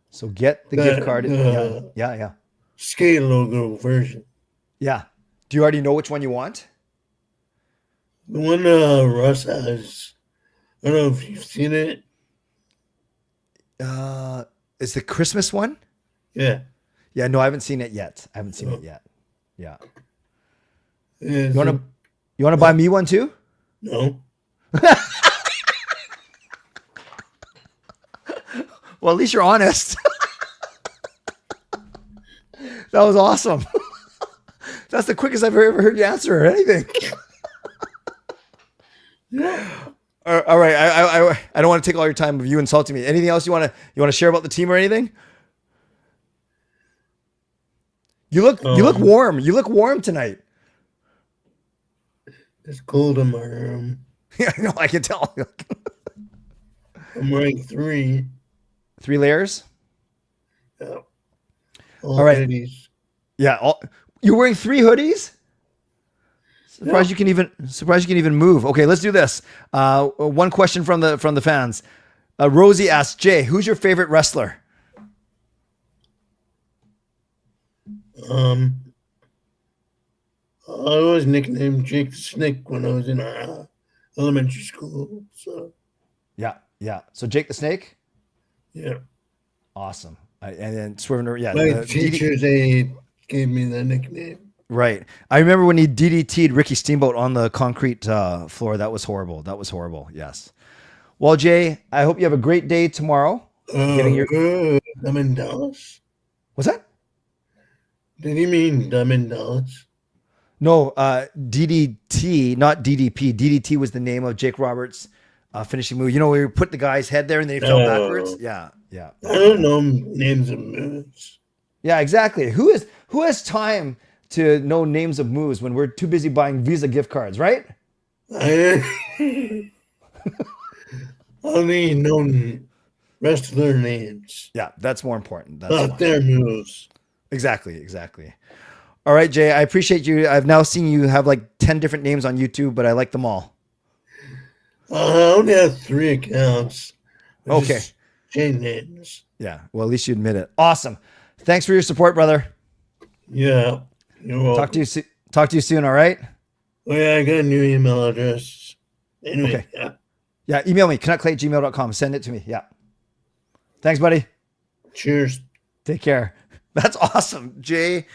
So get the gift card. Yeah. Skate logo version. Yeah. Do you already know which one you want? The one Russ has. I don't know if you've seen it. Is the Christmas one? Yeah. Yeah, no, I haven't seen it yet. Yeah. You wanna buy me one too? No. Well, at least you're honest. That was awesome. That's the quickest I've ever heard you answer anything. All right. I don't want to take all your time of you insulting me. Anything else you want to share about the team or anything? You look warm. You look warm tonight. It's cold in my room. Yeah, I know. I can tell. I'm wearing 3 layers. Yeah. All right. Hoodies. Yeah. You're wearing 3 hoodies? Surprised you can even move. Okay, let's do this. One question from the fans. Rosie asked, Jay, who's your favorite wrestler? I was nicknamed Jake the Snake when I was in elementary school. So Yeah, yeah. So Jake the Snake? Yeah. Awesome. And then Swervin, yeah. My teachers, they gave me the nickname. Right. I remember when he DDT'd Ricky Steamboat on the concrete floor. That was horrible. Yes. Well, Jay, I hope you have a great day tomorrow. I'm in Dallas. What's that? Did he mean dumb in Dallas? No, DDT, not DDP. DDT was the name of Jake Roberts' finishing move. You know, where you put the guy's head there and then he fell backwards. Yeah. I don't know names of moves. Yeah, exactly. Who has time to know names of moves when we're too busy buying Visa gift cards, right? I only know wrestler names. Yeah, that's more important. That's not their moves. Exactly. All right, Jay, I appreciate you. I've now seen you have like 10 different names on YouTube, but I like them all. I only have 3 accounts. Okay. Change names. Yeah. Well, at least you admit it. Awesome. Thanks for your support, brother. Yeah. You're welcome. Talk to you soon. All right. Oh yeah, I got a new email address. Anyway. Okay. Yeah. Email me, canuckclay@gmail.com. Send it to me. Yeah. Thanks, buddy. Cheers. Take care. That's awesome. Jay,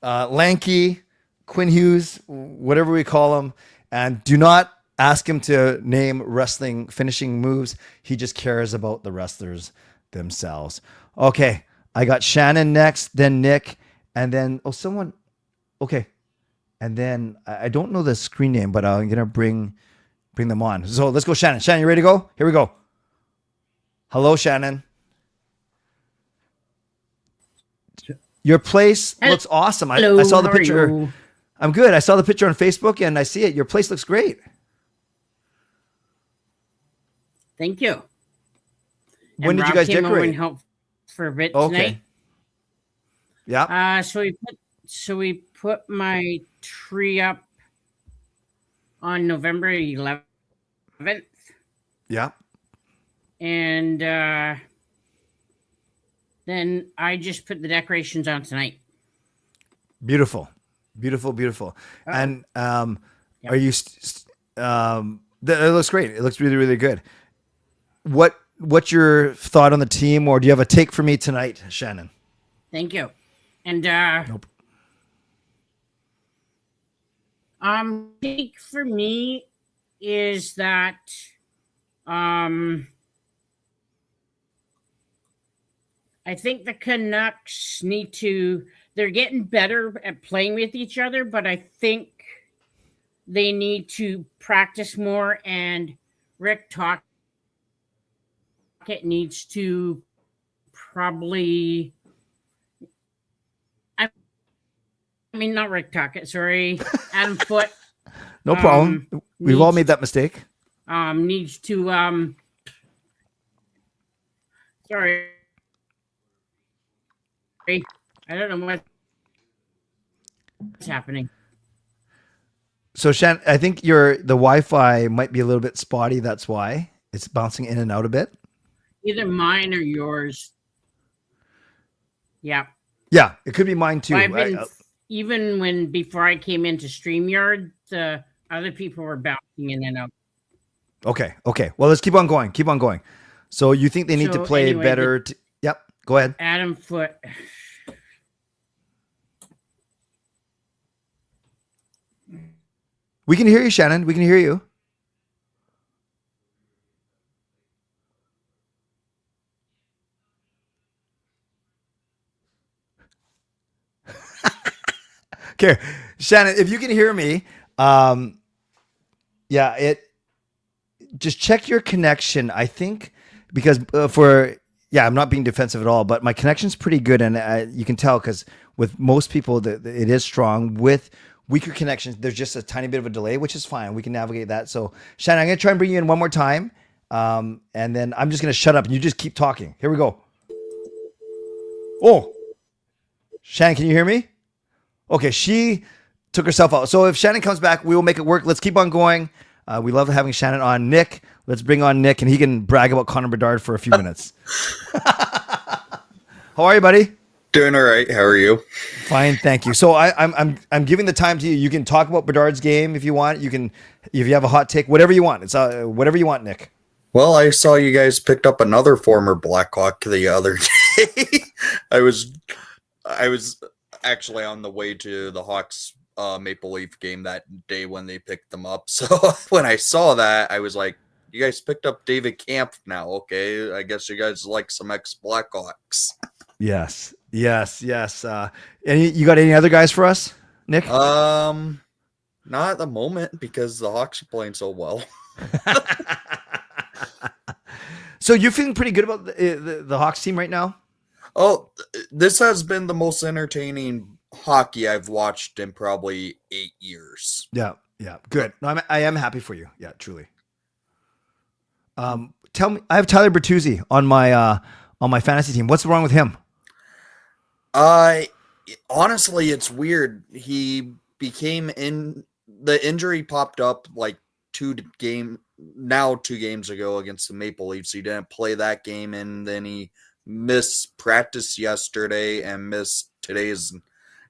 Lanky, Quinn Hughes, whatever we call him. And do not ask him to name wrestling finishing moves. He just cares about the wrestlers themselves. Okay. I got Shannon next, then Nick, and then, someone. Okay. And then I don't know the screen name, but I'm going to bring them on. So let's go, Shannon. Shannon, you ready to go? Here we go. Hello, Shannon. Your place looks awesome. I saw the picture. I'm good. I saw the picture on Facebook and I see it. Your place looks great. Thank you. When did you guys decorate? Help for a bit tonight. Yeah. So we put my tree up on November 11th. Yeah. And then I just put the decorations on tonight. Beautiful. And are you? It looks great. It looks really, really good. What's your thought on the team, or do you have a take for me tonight, Shannon? Thank you. And nope. Take for me is that I think the Canucks they're getting better at playing with each other, but I think they need to practice more, and Rick Tocchet needs to probably, not Rick Tocchet, sorry, Adam Foote. No problem. We've all made that mistake. Needs to, sorry. I don't know what's happening. So, Shannon, I think the Wi-Fi might be a little bit spotty. That's why it's bouncing in and out a bit. Either mine or yours. Yeah. Yeah, it could be mine too. Even before I came into StreamYard, the other people were bouncing in and out. Okay. Well, let's keep on going. So you think they need to play better? Yep. Go ahead. Adam Foote. We can hear you, Shannon. We can hear you. Okay, Shannon, if you can hear me, just check your connection. I think because I'm not being defensive at all, but my connection's pretty good, and you can tell because with most people that it is strong. With weaker connections, there's just a tiny bit of a delay, which is fine. We can navigate that. So, Shannon, I'm going to try and bring you in one more time. And then I'm just going to shut up and you just keep talking. Here we go. Oh, Shannon, can you hear me? Okay, she took herself out. So if Shannon comes back, we will make it work. Let's keep on going. We love having Shannon on. Nick, let's bring on Nick, and he can brag about Connor Bedard for a few minutes. How are you, buddy? Doing all right. How are you? Fine, thank you. So I'm giving the time to you. You can talk about Bedard's game if you want. You can, if you have a hot take, whatever you want. It's whatever you want, Nick. Well, I saw you guys picked up another former Blackhawk the other day. I was actually on the way to the Hawks Maple Leaf game that day when they picked them up. So when I saw that, I was like, you guys picked up David Camp now. Okay, I guess you guys like some ex-Blackhawks. Yes. You got any other guys for us, Nick? Not at the moment because the Hawks are playing so well. So you're feeling pretty good about the Hawks team right now? Oh, this has been the most entertaining hockey I've watched in probably 8 years. Yeah. Good. No, I am happy for you. Yeah, truly. Tell me, I have Tyler Bertuzzi on my fantasy team. What's wrong with him? Honestly, it's weird. He became the injury popped up like 2 games ago against the Maple Leafs. He didn't play that game, and then he missed practice yesterday and missed today's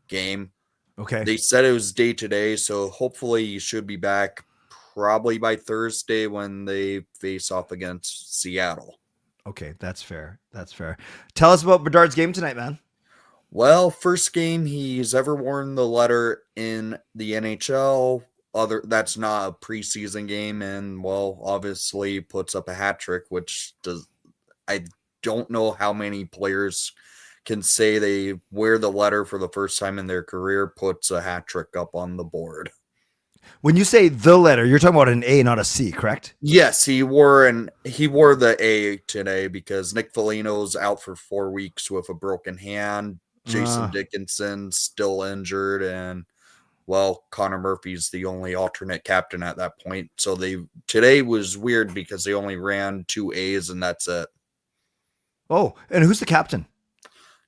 game. Okay. They said it was day to day, so hopefully he should be back probably by Thursday when they face off against Seattle. Okay, that's fair. Tell us about Bedard's game tonight, man. Well, first game he's ever worn the letter in the NHL. That's not a preseason game, and well, obviously puts up a hat trick, which I don't know how many players can say they wear the letter for the first time in their career, puts a hat trick up on the board. When you say the letter, you're talking about an A, not a C, correct? Yes, he wore the A today because Nick Foligno's out for 4 weeks with a broken hand. Jason Dickinson still injured, and well, Connor Murphy's the only alternate captain at that point. So today was weird because they only ran 2 A's and that's it. Oh, and who's the captain?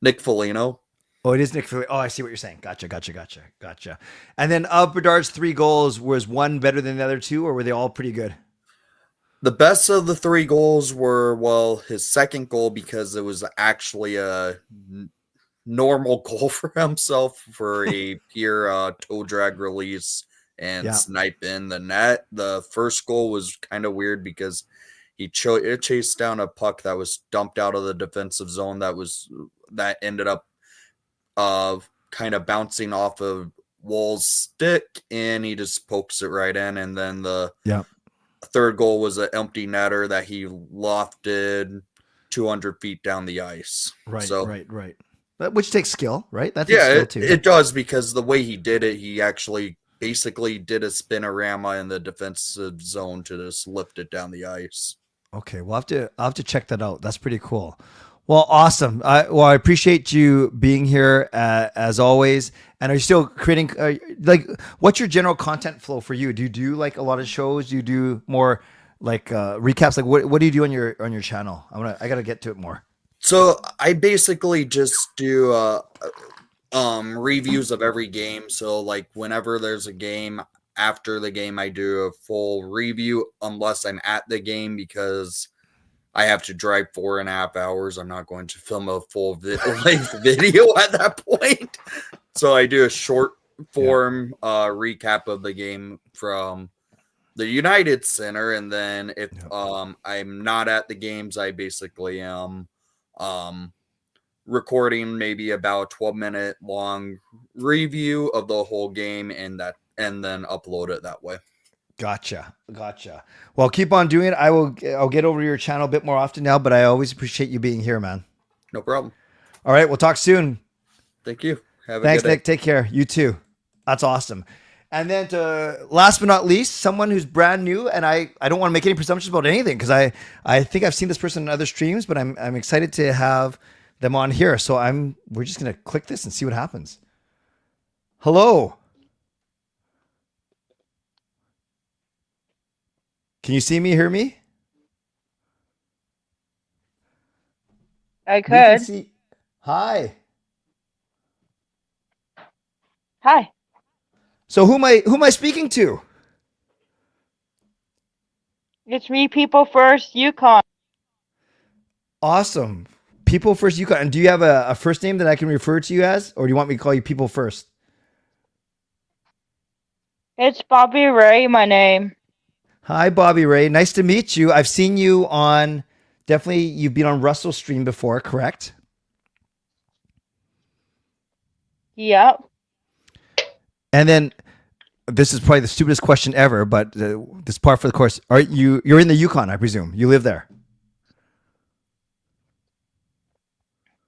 Nick Foligno. Oh, it is Nick Foligno. Oh, I see what you're saying. Gotcha. And then of Bedard's 3 goals, was one better than the other 2, or were they all pretty good? The best of the 3 goals were, well, his second goal because it was actually a normal goal for himself for a pure toe drag release and snipe in the net. The first goal was kind of weird because he chased down a puck that was dumped out of the defensive zone that ended up kind of bouncing off of Wall's stick, and he just pokes it right in. And then the third goal was an empty netter that he lofted 200 feet down the ice. Right. Which takes skill, right? That takes skill too. It does, because the way he did it, he actually basically did a spinorama in the defensive zone to just lift it down the ice. Okay, I'll have to check that out. That's pretty cool. Well, awesome. I appreciate you being here as always. And are you still creating what's your general content flow for you? Do you do like a lot of shows? Do you do more like recaps? Like what do you do on your channel? I gotta get to it more. So I basically just do reviews of every game. So like whenever there's a game, after the game, I do a full review unless I'm at the game, because I have to drive 4.5 hours. I'm not going to film a full length video at that point. So I do a short form recap of the game from the United Center. And then if I'm not at the games, I basically am recording maybe about 12-minute long review of the whole game, and then upload it that way. Gotcha. Well, keep on doing it. I'll get over to your channel a bit more often now, but I always appreciate you being here, man. No problem. All right, we'll talk soon. Thank you. Thanks, Nick. Take care. You too. That's awesome. And then last but not least, someone who's brand new, and I don't want to make any presumptions about anything, because I think I've seen this person in other streams, but I'm excited to have them on here. So we're just gonna click this and see what happens. Hello. Can you see me, hear me? I could. Hi. Hi. So who am I speaking to? It's me, People First Yukon. Awesome. People First Yukon. And do you have a first name that I can refer to you as, or do you want me to call you People First? It's Bobby Ray, my name. Hi, Bobby Ray. Nice to meet you. I've seen you on, definitely, you've been on Russell's stream before, correct? Yep. And then, this is probably the stupidest question ever, but this part for the course. You're in the Yukon, I presume. You live there.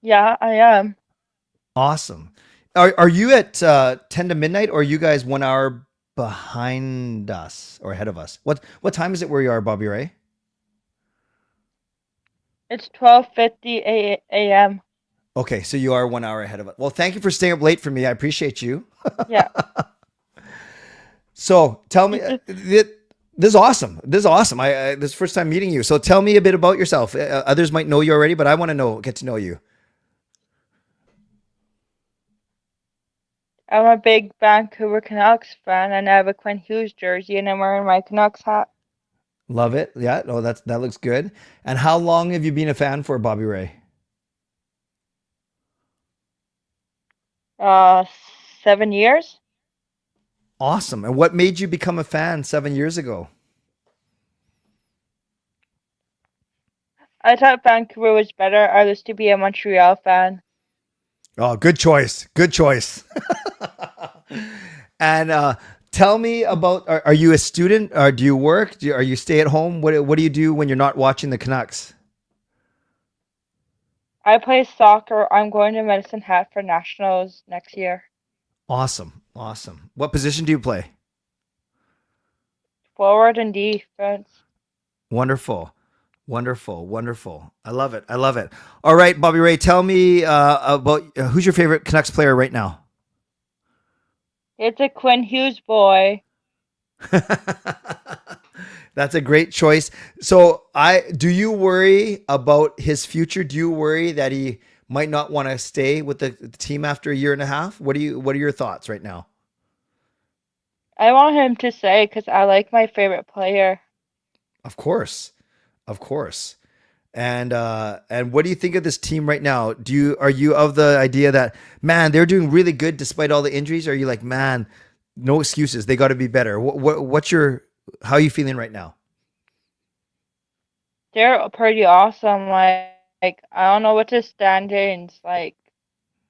Yeah, I am. Awesome. Are you at 10 to midnight, or are you guys 1 hour behind us or ahead of us? What time is it where you are, Bobby Ray? It's 12:50 a.m. Okay, so you are 1 hour ahead of us. Well, thank you for staying up late for me. I appreciate you. Yeah. So tell me, this is awesome. This is awesome. This is the first time meeting you. So tell me a bit about yourself. Others might know you already, but I want to get to know you. I'm a big Vancouver Canucks fan, and I have a Quinn Hughes jersey, and I'm wearing my Canucks hat. Love it. Yeah. Oh, that looks good. And how long have you been a fan for, Bobby Ray? 7 years. Awesome. And what made you become a fan 7 years ago? I thought Vancouver was better. I used to be a Montreal fan. Oh, good choice. Good choice. And tell me about, are you a student or do you work? Are you stay at home? What do you do when you're not watching the Canucks? I play soccer. I'm going to Medicine Hat for Nationals next year. Awesome. Awesome. What position do you play? Forward and defense. Wonderful. Wonderful. Wonderful. I love it. I love it. All right, Bobby Ray, tell me about who's your favorite Canucks player right now? It's a Quinn Hughes boy. That's a great choice. So do you worry about his future? Do you worry that he might not want to stay with the team after a year and a half? What are your thoughts right now? I want him to stay because I like my favorite player. Of course. Of course. And what do you think of this team right now? Are you of the idea that, man, they're doing really good despite all the injuries? Or are you like, man, no excuses, they got to be better? How are you feeling right now? They're pretty awesome. Like I don't know what the standings like.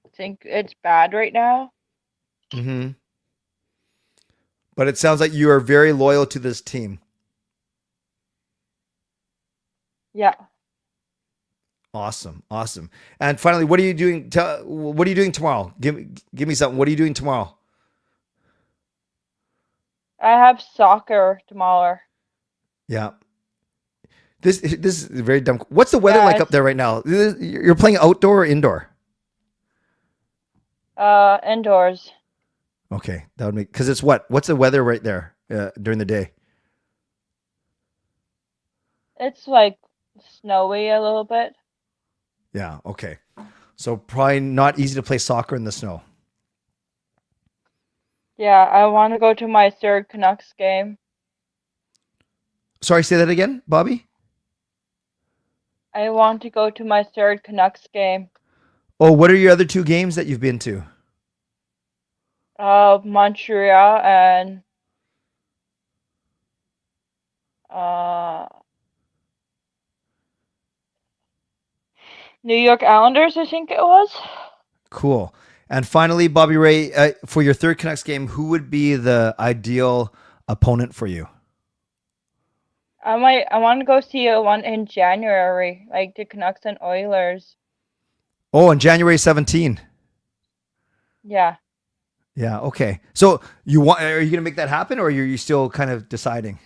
I think it's bad right now. Mm-hmm. But it sounds like you are very loyal to this team. Yeah. Awesome. Awesome. And finally, what are you doing? What are you doing tomorrow? Give me something. What are you doing tomorrow? I have soccer tomorrow. Yeah. This is very dumb. What's the weather like up there right now? You're playing outdoor or indoor? Indoors. Okay, that would make, because it's what's the weather right there during the day? It's like snowy a little bit. Yeah. Okay. So probably not easy to play soccer in the snow. Yeah, I want to go to my third Canucks game. Sorry, say that again, Bobby? I want to go to my third Canucks game. Oh, what are your other two games that you've been to? Montreal and New York Islanders, I think it was. Cool. And finally, Bobby Ray, for your third Canucks game, who would be the ideal opponent for you? I want to go see one in January, like the Canucks and Oilers. Oh, on January 17. Yeah. Yeah. Okay. So are you going to make that happen, or are you still kind of deciding?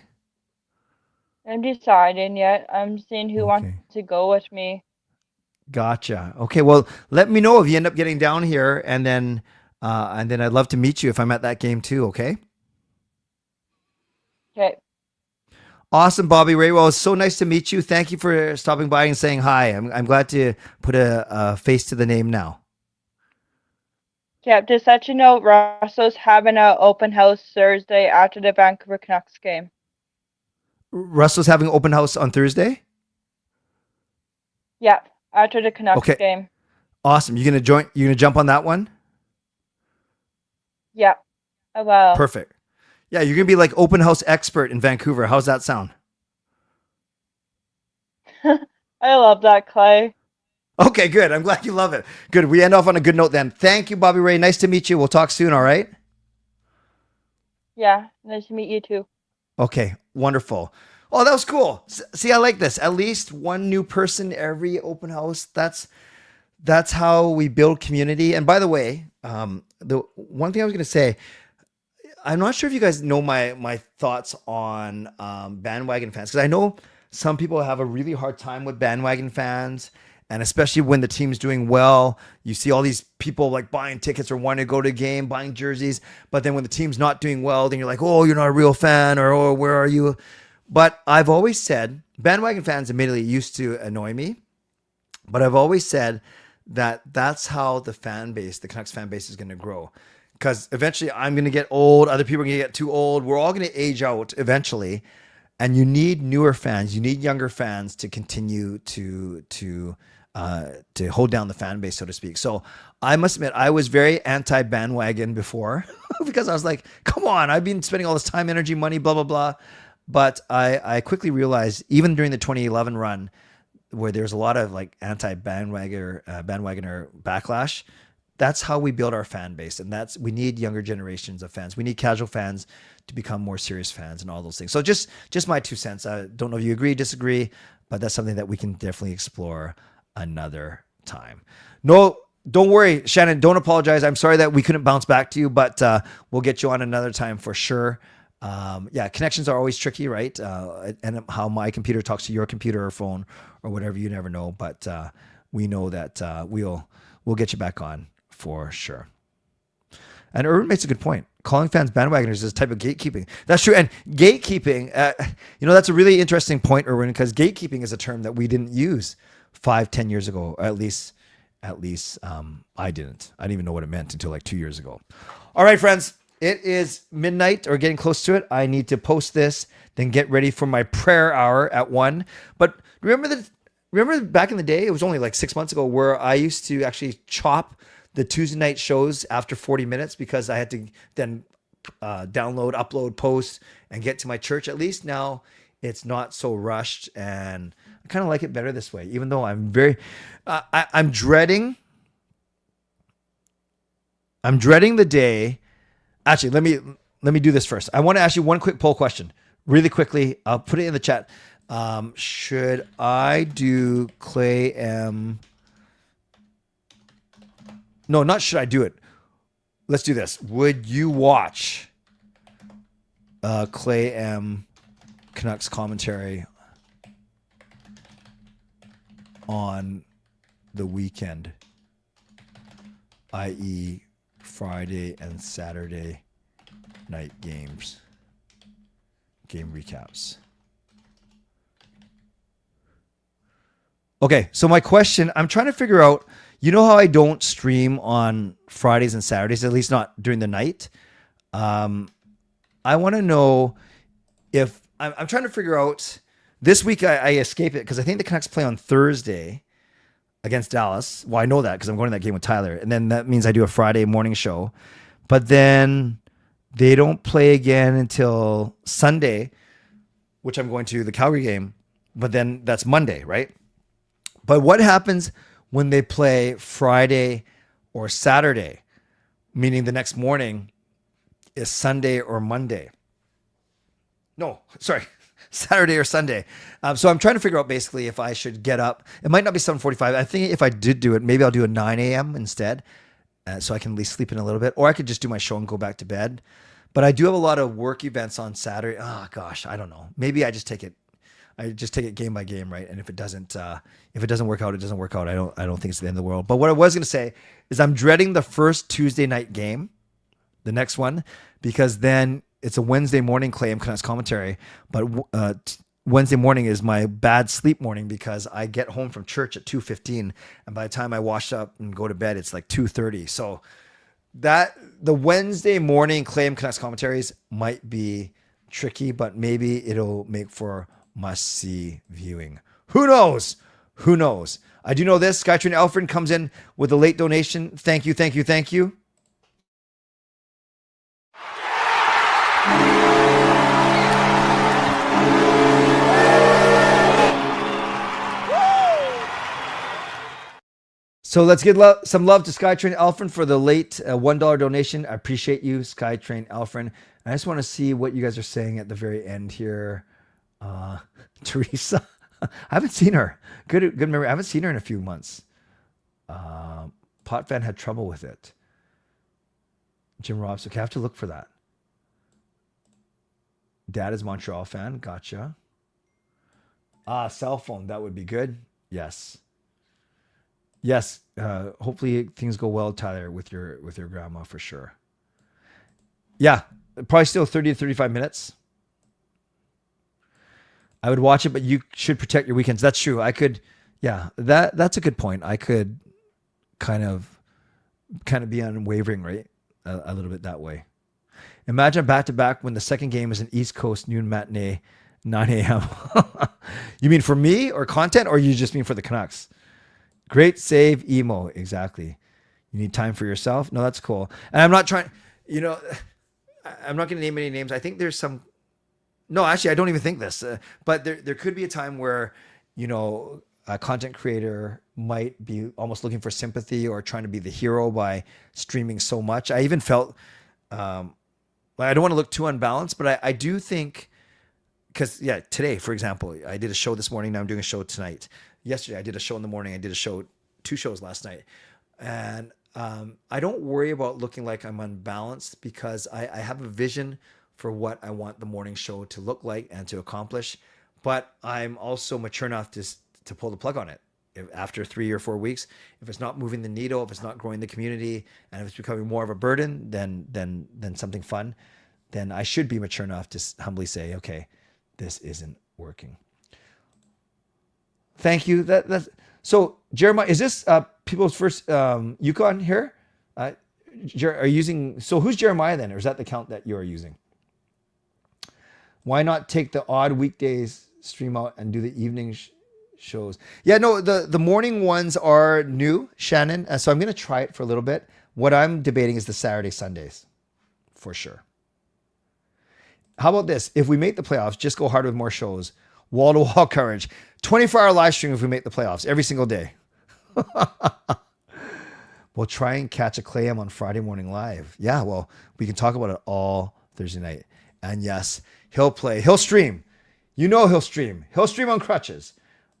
I'm deciding yet. I'm seeing who wants to go with me. Gotcha. Okay. Well, let me know if you end up getting down here, and then I'd love to meet you if I'm at that game too. Okay. Okay. Awesome, Bobby Ray. Well, it's so nice to meet you. Thank you for stopping by and saying hi. I'm glad to put a face to the name now. Yeah, just let you know, Russell's having an open house Thursday after the Vancouver Canucks game. Russell's having open house on Thursday? Yeah, after the Canucks game. Awesome. You gonna jump on that one? Yeah, I will. Perfect. Yeah, you're gonna be like open house expert in Vancouver. How's that sound? I love that, Clay. Okay, good. I'm glad you love it. Good. We end off on a good note then. Thank you, Bobby Ray. Nice to meet you. We'll talk soon, all right? Yeah, nice to meet you too. Okay, wonderful. Oh, that was cool. See, I like this. At least one new person every open house. That's how we build community. And by the way, the one thing I was going to say, I'm not sure if you guys know my thoughts on bandwagon fans, because I know some people have a really hard time with bandwagon fans. And especially when the team's doing well, you see all these people like buying tickets or wanting to go to a game, buying jerseys. But then when the team's not doing well, then you're like, oh, you're not a real fan, or oh, where are you? But I've always said, bandwagon fans admittedly used to annoy me. But I've always said that that's how the fan base, the Canucks fan base, is going to grow. Because eventually I'm going to get old. Other people are going to get too old. We're all going to age out eventually. And you need newer fans. You need younger fans to continue to hold down the fan base, so to speak. So I must admit, I was very anti-bandwagon before because I was like, come on, I've been spending all this time, energy, money, blah, blah, blah. But I quickly realized, even during the 2011 run, where there's a lot of like anti-bandwagoner backlash, that's how we build our fan base. And we need younger generations of fans. We need casual fans to become more serious fans and all those things. So just my 2 cents. I don't know if you agree, disagree, but that's something that we can definitely explore another time. No, don't worry, Shannon, don't apologize. I'm sorry that we couldn't bounce back to you, but we'll get you on another time for sure. Yeah, connections are always tricky, right? And how my computer talks to your computer or phone or whatever, you never know. But we know that we'll get you back on for sure. And Yrvin makes a good point. Calling fans bandwagoners is a type of gatekeeping. That's true. And gatekeeping, that's a really interesting point, Yrvin, because gatekeeping is a term that we didn't use 5-10 years ago. Or at least I didn't even know what it meant until like 2 years ago. All right, friends, it is midnight or getting close to it. I need to post this, then get ready for my prayer hour at 1. But remember back in the day, it was only like 6 months ago, where I used to actually chop the Tuesday night shows after 40 minutes because I had to then download, upload, post, and get to my church. At least now it's not so rushed, and I kind of like it better this way, even though I'm I'm dreading the day. Actually, let me do this first. I want to ask you one quick poll question really quickly. I'll put it in the chat. Should I do Clay M? No, not should I do it. Let's do this. Would you watch Clay M Canucks commentary on the weekend, i.e. Friday and Saturday night games, game recaps? Okay, so my question, I'm trying to figure out, you know how I don't stream on Fridays and Saturdays, at least not during the night? I want to know if, I'm trying to figure out, this week I escape it because I think the Canucks play on Thursday against Dallas. Well, I know that because I'm going to that game with Tyler. And then that means I do a Friday morning show. But then they don't play again until Sunday, which I'm going to the Calgary game. But then that's Monday, right? But what happens when they play Friday or Saturday, meaning the next morning is Sunday or Monday? No, sorry, Saturday or Sunday. So I'm trying to figure out basically if I should get up. It might not be 7:45. I think if I did do it, maybe I'll do a 9 a.m. instead, so I can at least sleep in a little bit. Or I could just do my show and go back to bed. But I do have a lot of work events on Saturday. Oh gosh, I don't know. Maybe I just take it game by game, right? And if it doesn't work out, it doesn't work out. I don't think it's the end of the world. But what I was going to say is I'm dreading the first Tuesday night game, the next one, because then it's a Wednesday morning Clay Canucks commentary. But Wednesday morning is my bad sleep morning because I get home from church at 2:15, and by the time I wash up and go to bed, it's like 2:30. So that the Wednesday morning Clay Canucks commentaries might be tricky, but maybe it'll make for must-see viewing. Who knows? Who knows? I do know this. Skytrain Alfred comes in with a late donation. Thank you, thank you, thank you. So let's give some love to Skytrain Alfred for the late $1 donation. I appreciate you, Skytrain Alfred. I just want to see what you guys are saying at the very end here. Teresa, I haven't seen her. Good memory. I haven't seen her in a few months. Pot Fan had trouble with it. Jim Robs. Okay, I have to look for that. Dad is Montreal fan. Gotcha. Cell phone. That would be good. Yes. Yes. Hopefully things go well, Tyler, with your grandma for sure. Yeah. Probably still 30 to 35 minutes. I would watch it, but you should protect your weekends. That's true. I could, yeah, that's a good point. I could kind of be unwavering, right? A little bit that way. Imagine back to back when the second game is an East Coast noon matinee, 9 a.m. You mean for me or content, or you just mean for the Canucks? Great save, emo. Exactly. You need time for yourself. No, that's cool. And I'm not trying, I'm not going to name any names. I think there's some, no, actually, I don't even think this, but there could be a time where, a content creator might be almost looking for sympathy or trying to be the hero by streaming so much. I even felt, I don't want to look too unbalanced, but I do think, because today, for example, I did a show this morning. Now I'm doing a show tonight. Yesterday, I did a show in the morning. I did two shows last night. And I don't worry about looking like I'm unbalanced because I have a vision for what I want the morning show to look like and to accomplish. But I'm also mature enough to pull the plug on it. After 3 or 4 weeks, if it's not moving the needle, if it's not growing the community, and if it's becoming more of a burden than something fun, then I should be mature enough to humbly say, okay, this isn't working. Thank you. So Jeremiah, is this people's first Yukon here? Are you using? So who's Jeremiah then, or is that the account that you are using? Why not take the odd weekdays stream out and do the evening shows? Yeah, no, the morning ones are new, Shannon. So I'm going to try it for a little bit. What I'm debating is the Saturday, Sundays, for sure. How about this? If we make the playoffs, just go hard with more shows. Wall-to-wall coverage. 24-hour live stream if we make the playoffs every single day. We'll try and catch a Clayham on Friday morning live. Yeah, well, we can talk about it all Thursday night. And yes, he'll play. He'll stream. He'll stream. He'll stream on crutches.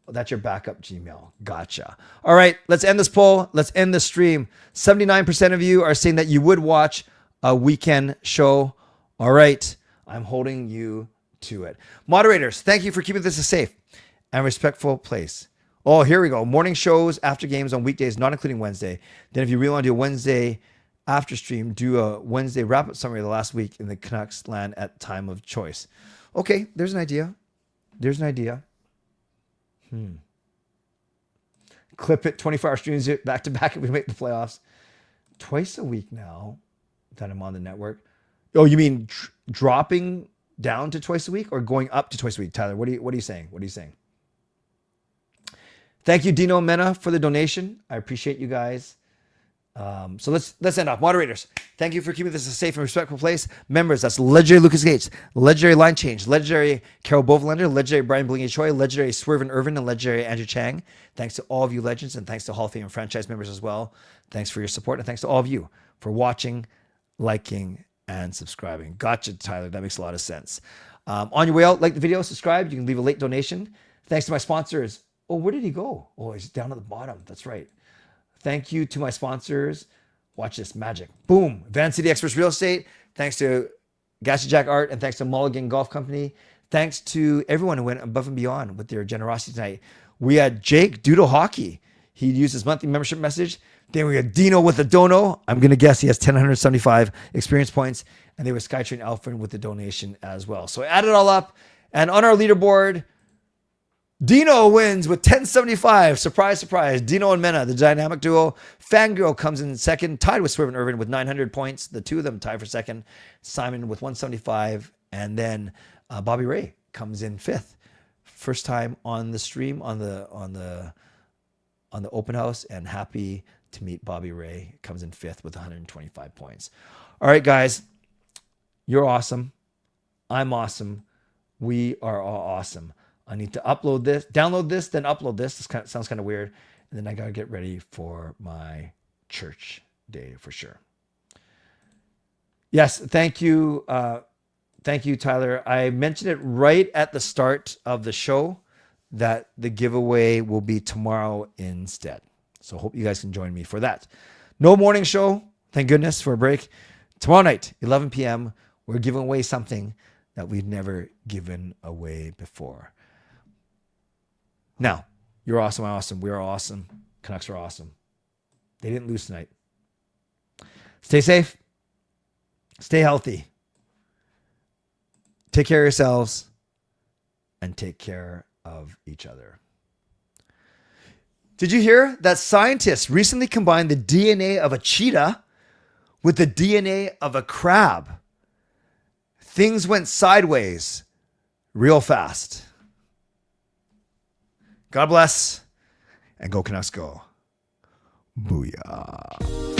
That's your backup Gmail. Gotcha. All right, let's end this poll. Let's end the stream. 79% of you are saying that you would watch a weekend show. All right, I'm holding you to it. Moderators, thank you for keeping this a safe and respectful place. Oh, here we go. Morning shows after games on weekdays, not including Wednesday. Then if you really want to do a Wednesday after stream, do a Wednesday wrap-up summary of the last week in the Canucks land at time of choice. Okay, there's an idea. Clip it, 24-hour streams it back to back if we make the playoffs. Twice a week now that I'm on the network. Oh, you mean dropping down to twice a week or going up to twice a week? Tyler, what are you saying? Thank you, Dino Mena, for the donation. I appreciate you guys. So let's end off. Moderators, thank you for keeping this a safe and respectful place. Members, that's legendary Lucas Gates, legendary Line Change, legendary Carol Bovenlander, legendary Brian Blingy Choi, legendary Swervin Yrvin, and legendary Andrew Chang. Thanks to all of you legends, and thanks to Hall of Fame and franchise members as well. Thanks for your support, and thanks to all of you for watching, liking, and subscribing. Gotcha, Tyler. That makes a lot of sense. On your way out, like the video, subscribe. You can leave a late donation. Thanks to my sponsors. Oh, where did he go? Oh, he's down at the bottom. That's right. Thank you to my sponsors. Watch this magic. Boom. Van City Experts Real Estate. Thanks to Gassy Jack Art, and thanks to Mulligan Golf Company. Thanks to everyone who went above and beyond with their generosity tonight. We had Jake Doodle Hockey. He used his monthly membership message. Then we had Dino with the dono. I'm going to guess he has 1,075 experience points. And there was Skytrain Alfred with the donation as well. So I added it all up. And on our leaderboard, Dino wins with 1075. Surprise, surprise. Dino and Mena, the dynamic duo. Fangirl comes in second, tied with Swervin Yrvin with 900 points. The two of them tied for second. Simon with 175. And then Bobby Ray comes in fifth. First time on the stream on the open house, and happy to meet Bobby Ray. Comes in fifth with 125 points. All right, guys. You're awesome. I'm awesome. We are all awesome. I need to upload this, download this, then upload this. This sounds kind of weird. And then I got to get ready for my church day for sure. Yes, thank you. Thank you, Tyler. I mentioned it right at the start of the show that the giveaway will be tomorrow instead. So hope you guys can join me for that. No morning show. Thank goodness for a break. Tomorrow night, 11 p.m., we're giving away something that we've never given away before. Now, you're awesome. I'm awesome. We're awesome. Canucks are awesome. They didn't lose tonight. Stay safe. Stay healthy. Take care of yourselves and take care of each other. Did you hear that scientists recently combined the DNA of a cheetah with the DNA of a crab? Things went sideways real fast. God bless and go Canucks go. Booyah.